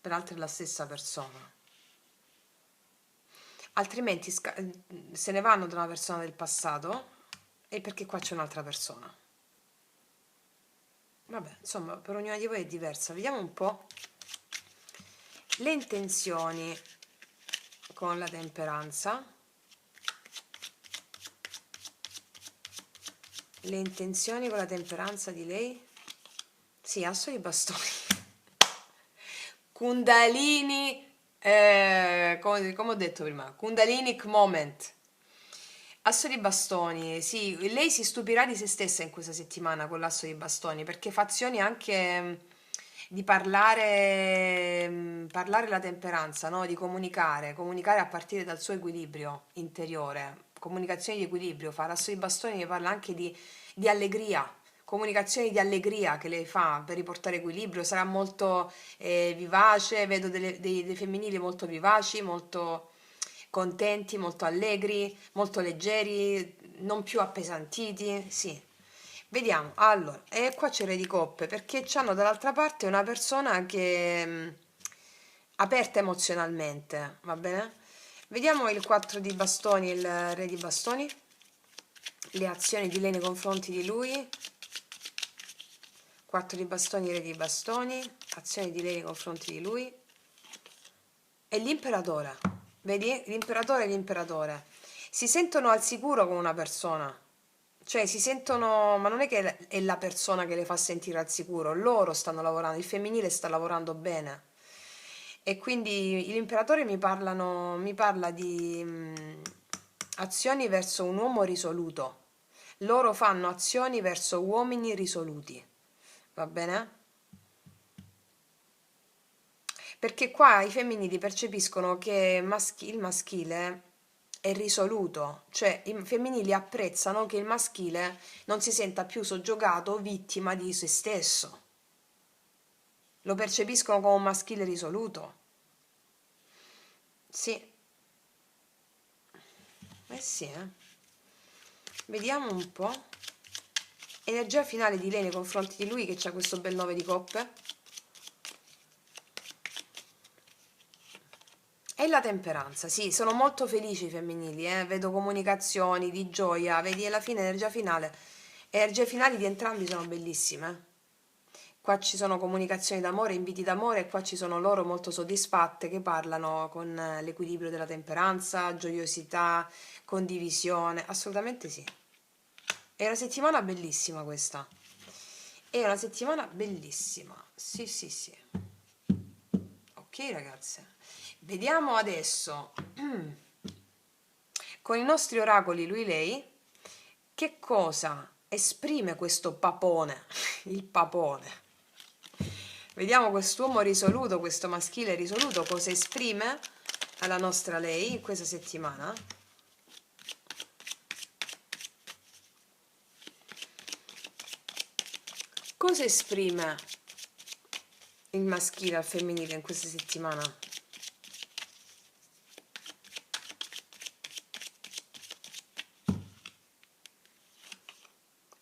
peraltro è la stessa persona. Altrimenti se ne vanno da una persona del passato e perché qua c'è un'altra persona. Vabbè, insomma, per ognuna di voi è diversa. Vediamo un po' le intenzioni con la temperanza. Le intenzioni con la temperanza di lei? Sì, asso di bastoni. Kundalini, come ho detto prima, Kundalinic moment. Asso di bastoni, sì, lei si stupirà di se stessa in questa settimana con l'asso di bastoni, perché fa azioni anche di parlare la temperanza, no? Di comunicare a partire dal suo equilibrio interiore, comunicazione di equilibrio, fa l'asso di bastoni che parla anche di allegria, comunicazioni di allegria che lei fa per riportare equilibrio, sarà molto vivace, vedo dei femminili molto vivaci, molto contenti, molto allegri, molto leggeri, non più appesantiti, sì. Vediamo, allora, e qua c'è Re di Coppe, perché c'hanno dall'altra parte una persona che è aperta emozionalmente, va bene? Vediamo il 4 di bastoni, il Re di bastoni, le azioni di lei nei confronti di lui, 4 di bastoni, Re di bastoni, azioni di lei nei confronti di lui, e l'imperatore, vedi? L'imperatore e l'imperatore si sentono al sicuro con una persona, cioè si sentono, ma non è che è la persona che le fa sentire al sicuro, loro stanno lavorando, il femminile sta lavorando bene. E quindi l'imperatore mi parla di azioni verso un uomo risoluto. Loro fanno azioni verso uomini risoluti, va bene? Perché qua i femminili percepiscono che il maschile è risoluto, cioè i femminili apprezzano che il maschile non si senta più soggiogato o vittima di se stesso. Lo percepiscono come un maschile risoluto. Sì, eh sì, eh. Vediamo un po'. Energia finale di lei nei confronti di lui che c'ha questo bel 9 di coppe. E la temperanza, sì, sono molto felici i femminili, vedo comunicazioni di gioia, vedi alla fine energie finali di entrambi sono bellissime. Qua ci sono comunicazioni d'amore, inviti d'amore e qua ci sono loro molto soddisfatte che parlano con l'equilibrio della temperanza, gioiosità, condivisione, assolutamente sì. È una settimana bellissima questa. È una settimana bellissima. Sì, sì, sì. Ok, ragazze. Vediamo adesso con i nostri oracoli lui lei che cosa esprime questo papone, il papone. Vediamo quest'uomo risoluto, questo maschile risoluto, cosa esprime alla nostra lei in questa settimana. Cosa esprime il maschile al femminile in questa settimana?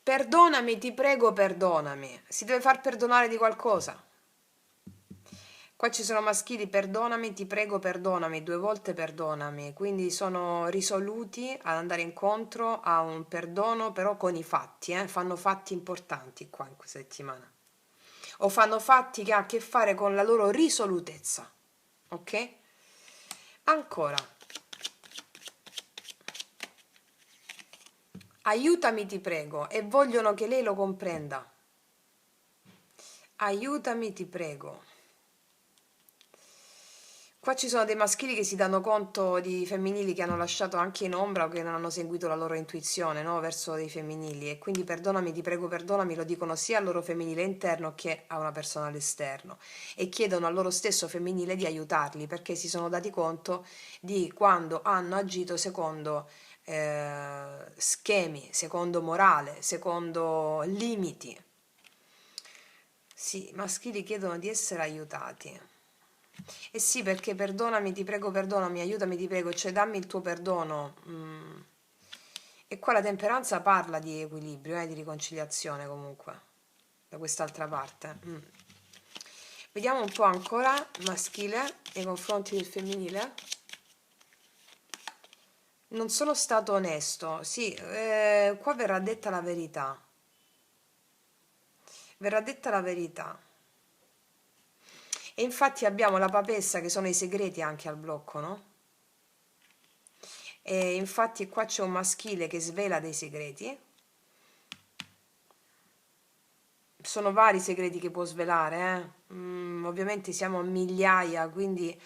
Perdonami, ti prego, perdonami. Si deve far perdonare di qualcosa. Qua ci sono maschili, perdonami, ti prego, perdonami, 2 volte perdonami. Quindi sono risoluti ad andare incontro a un perdono, però con i fatti, fanno fatti importanti qua in questa settimana. O fanno fatti che ha a che fare con la loro risolutezza. Ok? Ancora. Aiutami, ti prego, e vogliono che lei lo comprenda. Aiutami, ti prego. Qua ci sono dei maschili che si danno conto di femminili che hanno lasciato anche in ombra o che non hanno seguito la loro intuizione, no? Verso dei femminili, e quindi perdonami, ti prego, perdonami, lo dicono sia al loro femminile interno che a una persona all'esterno e chiedono al loro stesso femminile di aiutarli perché si sono dati conto di quando hanno agito secondo schemi, secondo morale, secondo limiti. Sì, i maschili chiedono di essere aiutati. Eh sì, perché perdonami, ti prego, perdonami, aiutami, ti prego, cioè dammi il tuo perdono. E qua la temperanza parla di equilibrio, di riconciliazione comunque, da quest'altra parte. Vediamo un po' ancora maschile nei confronti del femminile. Non sono stato onesto, sì, qua verrà detta la verità. Verrà detta la verità. E infatti abbiamo la papessa che sono i segreti anche al blocco, no? E infatti qua c'è un maschile che svela dei segreti. Sono vari i segreti che può svelare, ovviamente siamo a migliaia, quindi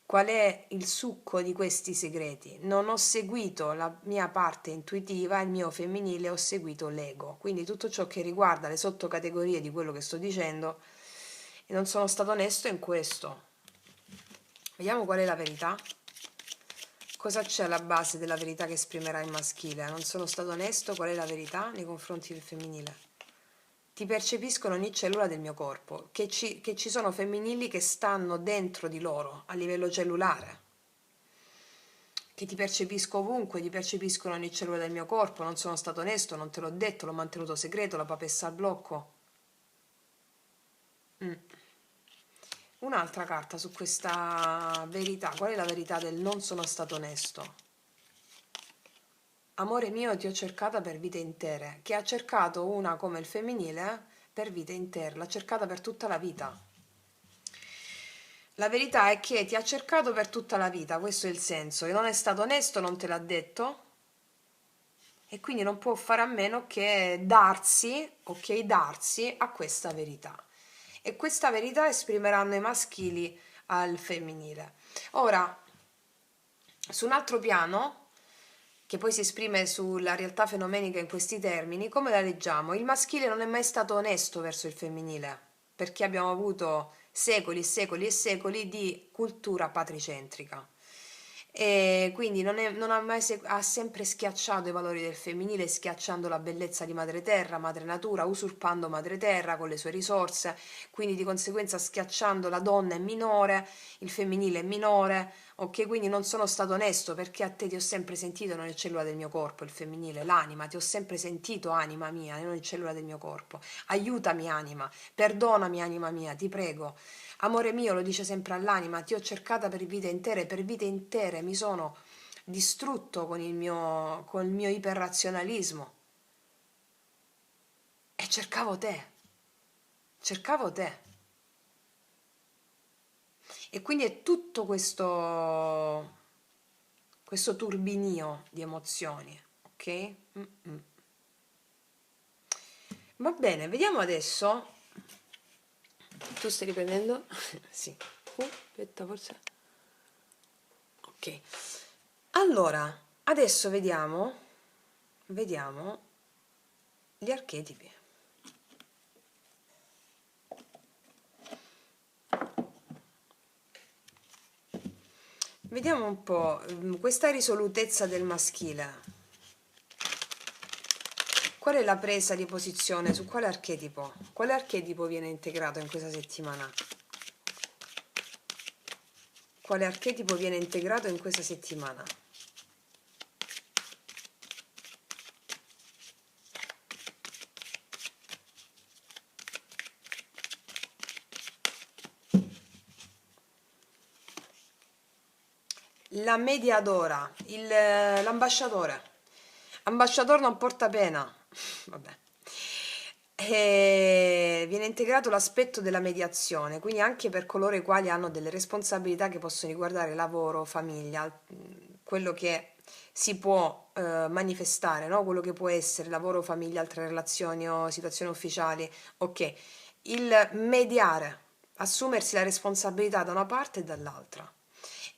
qual è il succo di questi segreti? Non ho seguito la mia parte intuitiva, il mio femminile, ho seguito l'ego, quindi tutto ciò che riguarda le sottocategorie di quello che sto dicendo e non sono stato onesto in questo. Vediamo qual è la verità. Cosa c'è alla base della verità che esprimerà il maschile? Non sono stato onesto, qual è la verità nei confronti del femminile? Ti percepisco in ogni cellula del mio corpo, che ci sono femminili che stanno dentro di loro a livello cellulare, che ti percepisco ovunque, ti percepisco in ogni cellula del mio corpo, non sono stato onesto, non te l'ho detto, l'ho mantenuto segreto, la papessa al blocco. Un'altra carta su questa verità, qual è la verità del non sono stato onesto? Amore mio, ti ho cercata per vite intere. Che ha cercato una come il femminile per vite intere, l'ha cercata per tutta la vita. La verità è che ti ha cercato per tutta la vita, questo è il senso, e non è stato onesto, non te l'ha detto, e quindi non può fare a meno che darsi, ok, darsi a questa verità. E questa verità esprimeranno i maschili al femminile. Ora, su un altro piano, che poi si esprime sulla realtà fenomenica in questi termini, come la leggiamo? Il maschile non è mai stato onesto verso il femminile, perché abbiamo avuto secoli e secoli e secoli di cultura patricentrica. E quindi non ha mai ha sempre schiacciato i valori del femminile, schiacciando la bellezza di madre terra, madre natura, usurpando madre terra con le sue risorse, quindi di conseguenza schiacciando la donna è minore, il femminile è minore, ok? Quindi non sono stato onesto perché a te ti ho sempre sentito nelle cellule del mio corpo, il femminile, l'anima, ti ho sempre sentito anima mia, non in cellula del mio corpo. Aiutami anima, perdonami anima mia, ti prego. Amore mio, lo dice sempre all'anima, ti ho cercata per vite intere mi sono distrutto con il mio iperrazionalismo e cercavo te. E quindi è tutto questo turbinio di emozioni, ok? Mm. Va bene, vediamo adesso. Tu stai riprendendo? Sì. Aspetta, forse. Ok. Allora, adesso vediamo gli archetipi. Vediamo un po' questa risolutezza del maschile. Qual è la presa di posizione su quale archetipo? Quale archetipo viene integrato in questa settimana? Quale archetipo viene integrato in questa settimana? La mediadora, l'ambasciatore. Ambasciatore non porta pena. Vabbè. E viene integrato l'aspetto della mediazione, quindi anche per coloro i quali hanno delle responsabilità che possono riguardare lavoro, famiglia, quello che si può manifestare, no? Quello che può essere lavoro, famiglia, altre relazioni o situazioni ufficiali. Ok, il mediare, assumersi la responsabilità da una parte e dall'altra.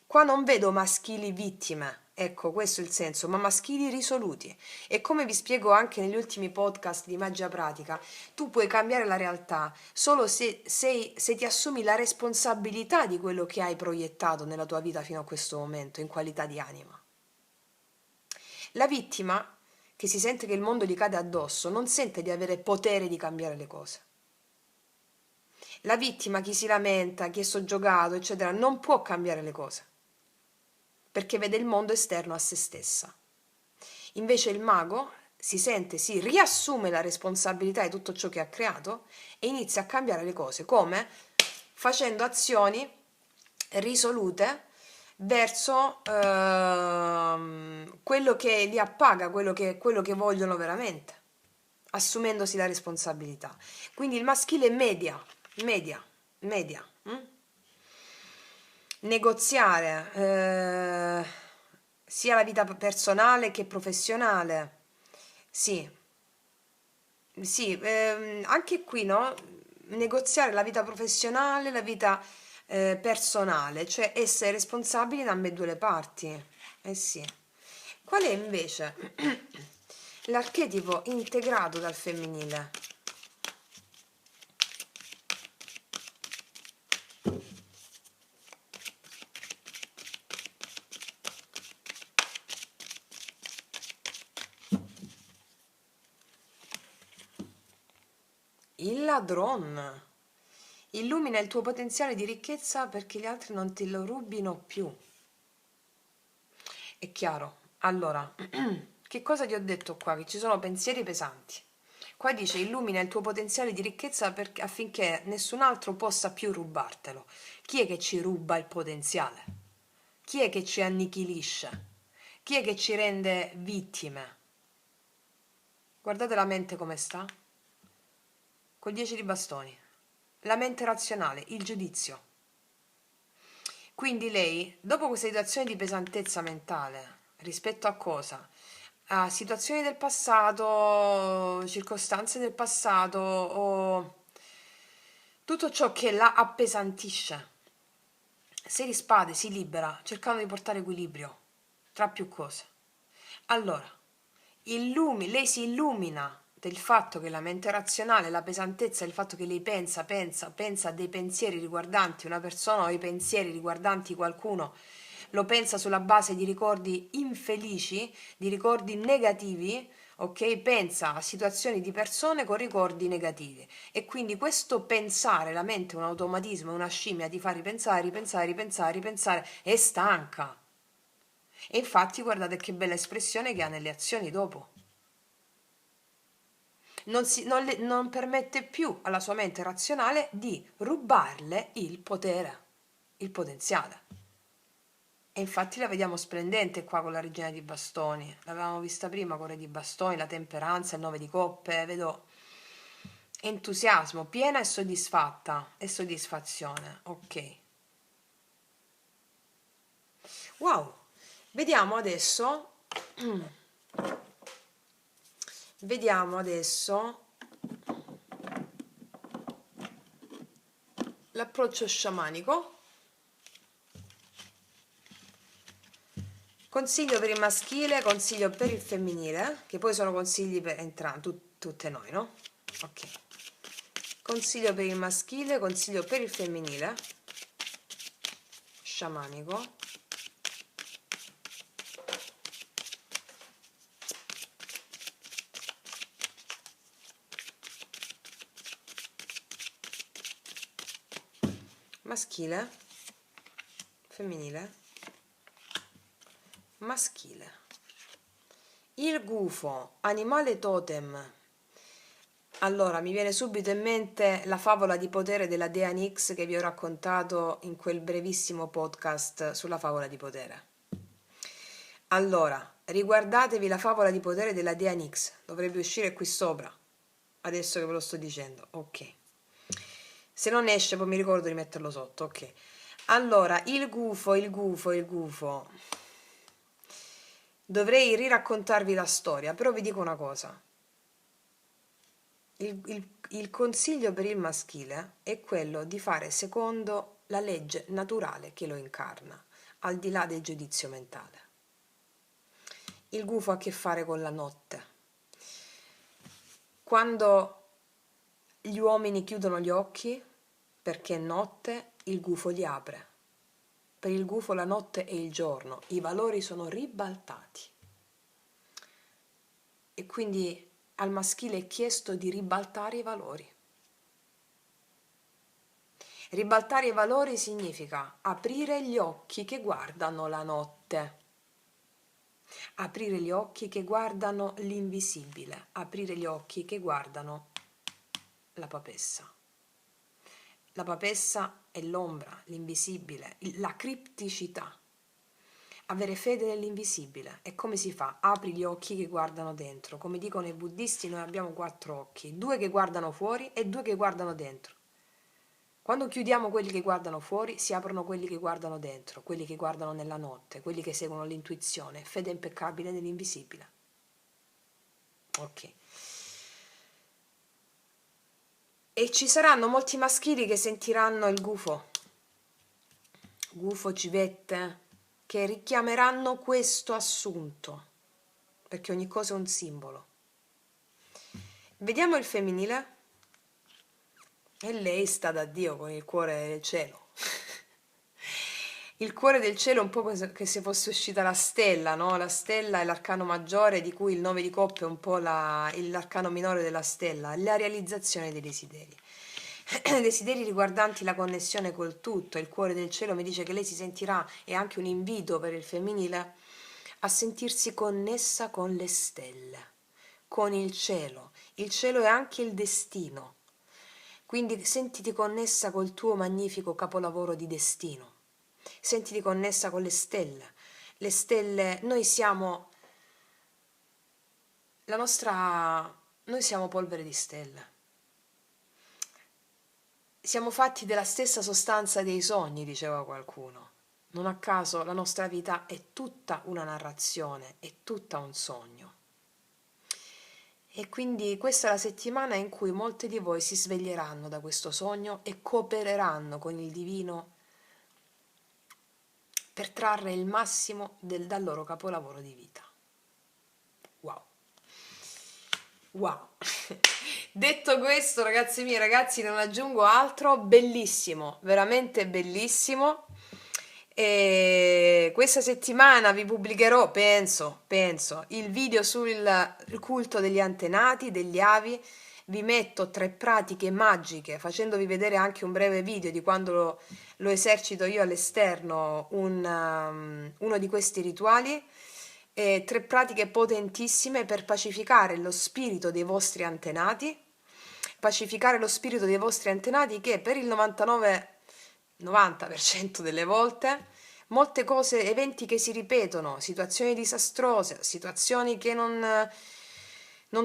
Qua non vedo maschili vittime, ecco, questo è il senso, ma maschili risoluti. E come vi spiego anche negli ultimi podcast di Magia Pratica, tu puoi cambiare la realtà solo se ti assumi la responsabilità di quello che hai proiettato nella tua vita fino a questo momento, in qualità di anima. La vittima, che si sente che il mondo gli cade addosso, non sente di avere potere di cambiare le cose. La vittima, chi si lamenta, chi è soggiogato, eccetera, non può cambiare le cose perché vede il mondo esterno a se stessa. Invece il mago si riassume la responsabilità di tutto ciò che ha creato e inizia a cambiare le cose. Come? Facendo azioni risolute verso quello che li appaga, quello che vogliono veramente, assumendosi la responsabilità. Quindi il maschile media. Negoziare sia la vita personale che professionale. Sì, sì, anche qui, no? Negoziare la vita professionale, la vita personale, cioè essere responsabili da ambedue le parti. Eh sì. Qual è invece l'archetipo integrato dal femminile? Il ladron. Illumina il tuo potenziale di ricchezza perché gli altri non te lo rubino più. È chiaro. Allora, che cosa ti ho detto qua? Che ci sono pensieri pesanti. Qua dice illumina il tuo potenziale di ricchezza affinché nessun altro possa più rubartelo. Chi è che ci ruba il potenziale? Chi è che ci annichilisce? Chi è che ci rende vittime? Guardate la mente come sta. Col 10 di bastoni. La mente razionale, il giudizio. Quindi lei, dopo questa situazione di pesantezza mentale, rispetto a cosa? A situazioni del passato, circostanze del passato o tutto ciò che la appesantisce. Se di spade si libera cercando di portare equilibrio tra più cose. Allora, lei si illumina del fatto che la mente razionale, la pesantezza, il fatto che lei pensa dei pensieri riguardanti una persona o i pensieri riguardanti qualcuno, lo pensa sulla base di ricordi infelici, di ricordi negativi, ok? Pensa a situazioni di persone con ricordi negativi e quindi questo pensare, la mente è un automatismo, è una scimmia, ti fa ripensare, ripensare, ripensare, ripensare, è stanca. E infatti guardate che bella espressione che ha nelle azioni dopo. Non permette più alla sua mente razionale di rubarle il potere, il potenziale. E infatti la vediamo splendente qua con la regina di bastoni. L'avevamo vista prima con re di bastoni, la temperanza, il 9 di coppe. Vedo entusiasmo, piena e soddisfatta e soddisfazione. Ok. Wow. Vediamo adesso. Vediamo adesso l'approccio sciamanico. Consiglio per il maschile, consiglio per il femminile, che poi sono consigli per entrambi, tutte noi, no? Ok. Consiglio per il maschile, consiglio per il femminile, sciamanico. Maschile, femminile, maschile. Il gufo, animale totem. Allora, mi viene subito in mente la favola di potere della dea Nyx che vi ho raccontato in quel brevissimo podcast sulla favola di potere. Allora, riguardatevi la favola di potere della dea Nyx, dovrebbe uscire qui sopra, adesso che ve lo sto dicendo, ok. Se non esce poi mi ricordo di metterlo sotto, ok. Allora, il gufo. Dovrei riraccontarvi la storia, però vi dico una cosa. Il consiglio per il maschile è quello di fare secondo la legge naturale che lo incarna, al di là del giudizio mentale. Il gufo ha a che fare con la notte. Quando gli uomini chiudono gli occhi, perché è notte, il gufo li apre. Per il gufo la notte è il giorno, i valori sono ribaltati. E quindi al maschile è chiesto di ribaltare i valori. Ribaltare i valori significa aprire gli occhi che guardano la notte, aprire gli occhi che guardano l'invisibile, aprire gli occhi che guardano la papessa. La papessa è l'ombra, l'invisibile, la cripticità. Avere fede nell'invisibile. E come si fa? Apri gli occhi che guardano dentro. Come dicono i buddisti, noi abbiamo 4 occhi, 2 che guardano fuori e 2 che guardano dentro. Quando chiudiamo quelli che guardano fuori, si aprono quelli che guardano dentro, quelli che guardano nella notte, quelli che seguono l'intuizione, fede impeccabile nell'invisibile. Ok. E ci saranno molti maschili che sentiranno il gufo, civette, che richiameranno questo assunto, perché ogni cosa è un simbolo. Vediamo il femminile. E lei sta da Dio con il cuore del cielo. Il cuore del cielo è un po' che se fosse uscita la stella, no? La stella è l'arcano maggiore, di cui il 9 di coppe è un po' l'arcano minore della stella, la realizzazione dei desideri. Desideri riguardanti la connessione col tutto. Il cuore del cielo mi dice che lei si sentirà, è anche un invito per il femminile, a sentirsi connessa con le stelle, con il cielo. Il cielo è anche il destino. Quindi sentiti connessa col tuo magnifico capolavoro di destino. Sentiti connessa con le stelle. Le stelle, noi siamo noi siamo polvere di stelle. Siamo fatti della stessa sostanza dei sogni, diceva qualcuno. Non a caso la nostra vita è tutta una narrazione, è tutta un sogno. E quindi questa è la settimana in cui molte di voi si sveglieranno da questo sogno e coopereranno con il divino per trarre il massimo dal loro capolavoro di vita. Wow. Wow. Detto questo, ragazzi miei, ragazzi, non aggiungo altro. Bellissimo, veramente bellissimo. E questa settimana vi pubblicherò, penso, il video sul il culto degli antenati, degli avi. Vi metto 3 pratiche magiche, facendovi vedere anche un breve video di quando lo esercito io all'esterno, uno di questi rituali. 3 pratiche potentissime per pacificare lo spirito dei vostri antenati, pacificare lo spirito dei vostri antenati che per il 99-90% delle volte molte cose, eventi che si ripetono, situazioni disastrose, situazioni che non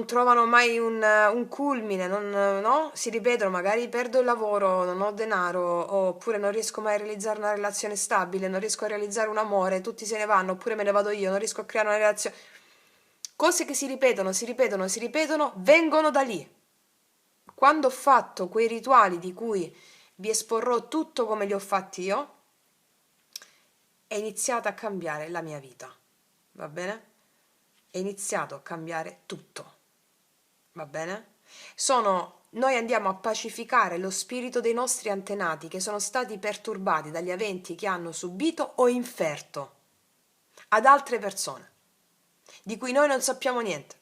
trovano mai un culmine, no? Si ripetono, magari perdo il lavoro, non ho denaro, oppure non riesco mai a realizzare una relazione stabile, non riesco a realizzare un amore, tutti se ne vanno, oppure me ne vado io, non riesco a creare una relazione. Cose che si ripetono, si ripetono, si ripetono, vengono da lì. Quando ho fatto quei rituali di cui vi esporrò tutto come li ho fatti io, è iniziata a cambiare la mia vita, va bene? È iniziato a cambiare tutto, va bene? Noi andiamo a pacificare lo spirito dei nostri antenati che sono stati perturbati dagli eventi che hanno subito o inferto ad altre persone, di cui noi non sappiamo niente.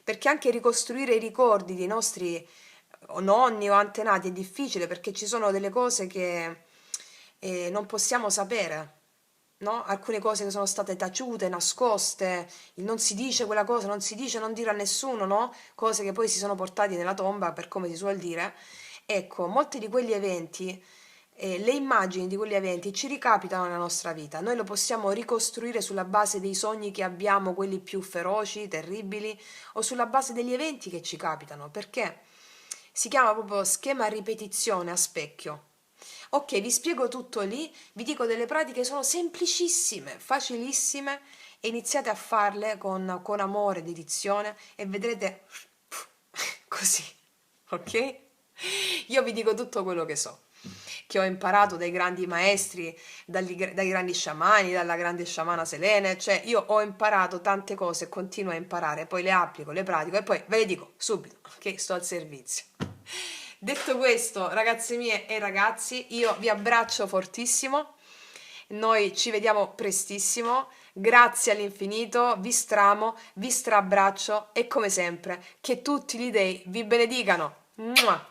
Perché anche ricostruire i ricordi dei nostri nonni o antenati è difficile, perché ci sono delle cose che non possiamo sapere, no? Alcune cose che sono state taciute, nascoste, il non si dice quella cosa, non si dice, non dire a nessuno, no? Cose che poi si sono portati nella tomba, per come si suol dire. Ecco, molti di quegli eventi, le immagini di quegli eventi ci ricapitano nella nostra vita. Noi lo possiamo ricostruire sulla base dei sogni che abbiamo, quelli più feroci, terribili, o sulla base degli eventi che ci capitano, perché si chiama proprio schema ripetizione a specchio. Ok, vi spiego tutto lì, vi dico delle pratiche, sono semplicissime, facilissime, e iniziate a farle con amore, dedizione, e vedrete così, ok? Io vi dico tutto quello che so, che ho imparato dai grandi maestri, dai grandi sciamani, dalla grande sciamana Selene, cioè io ho imparato tante cose e continuo a imparare, poi le applico, le pratico e poi ve le dico subito, che sto al servizio. Detto questo, ragazze mie e ragazzi, io vi abbraccio fortissimo, noi ci vediamo prestissimo, grazie all'infinito, vi stramo, vi strabbraccio e come sempre, che tutti gli dei vi benedicano. Mua!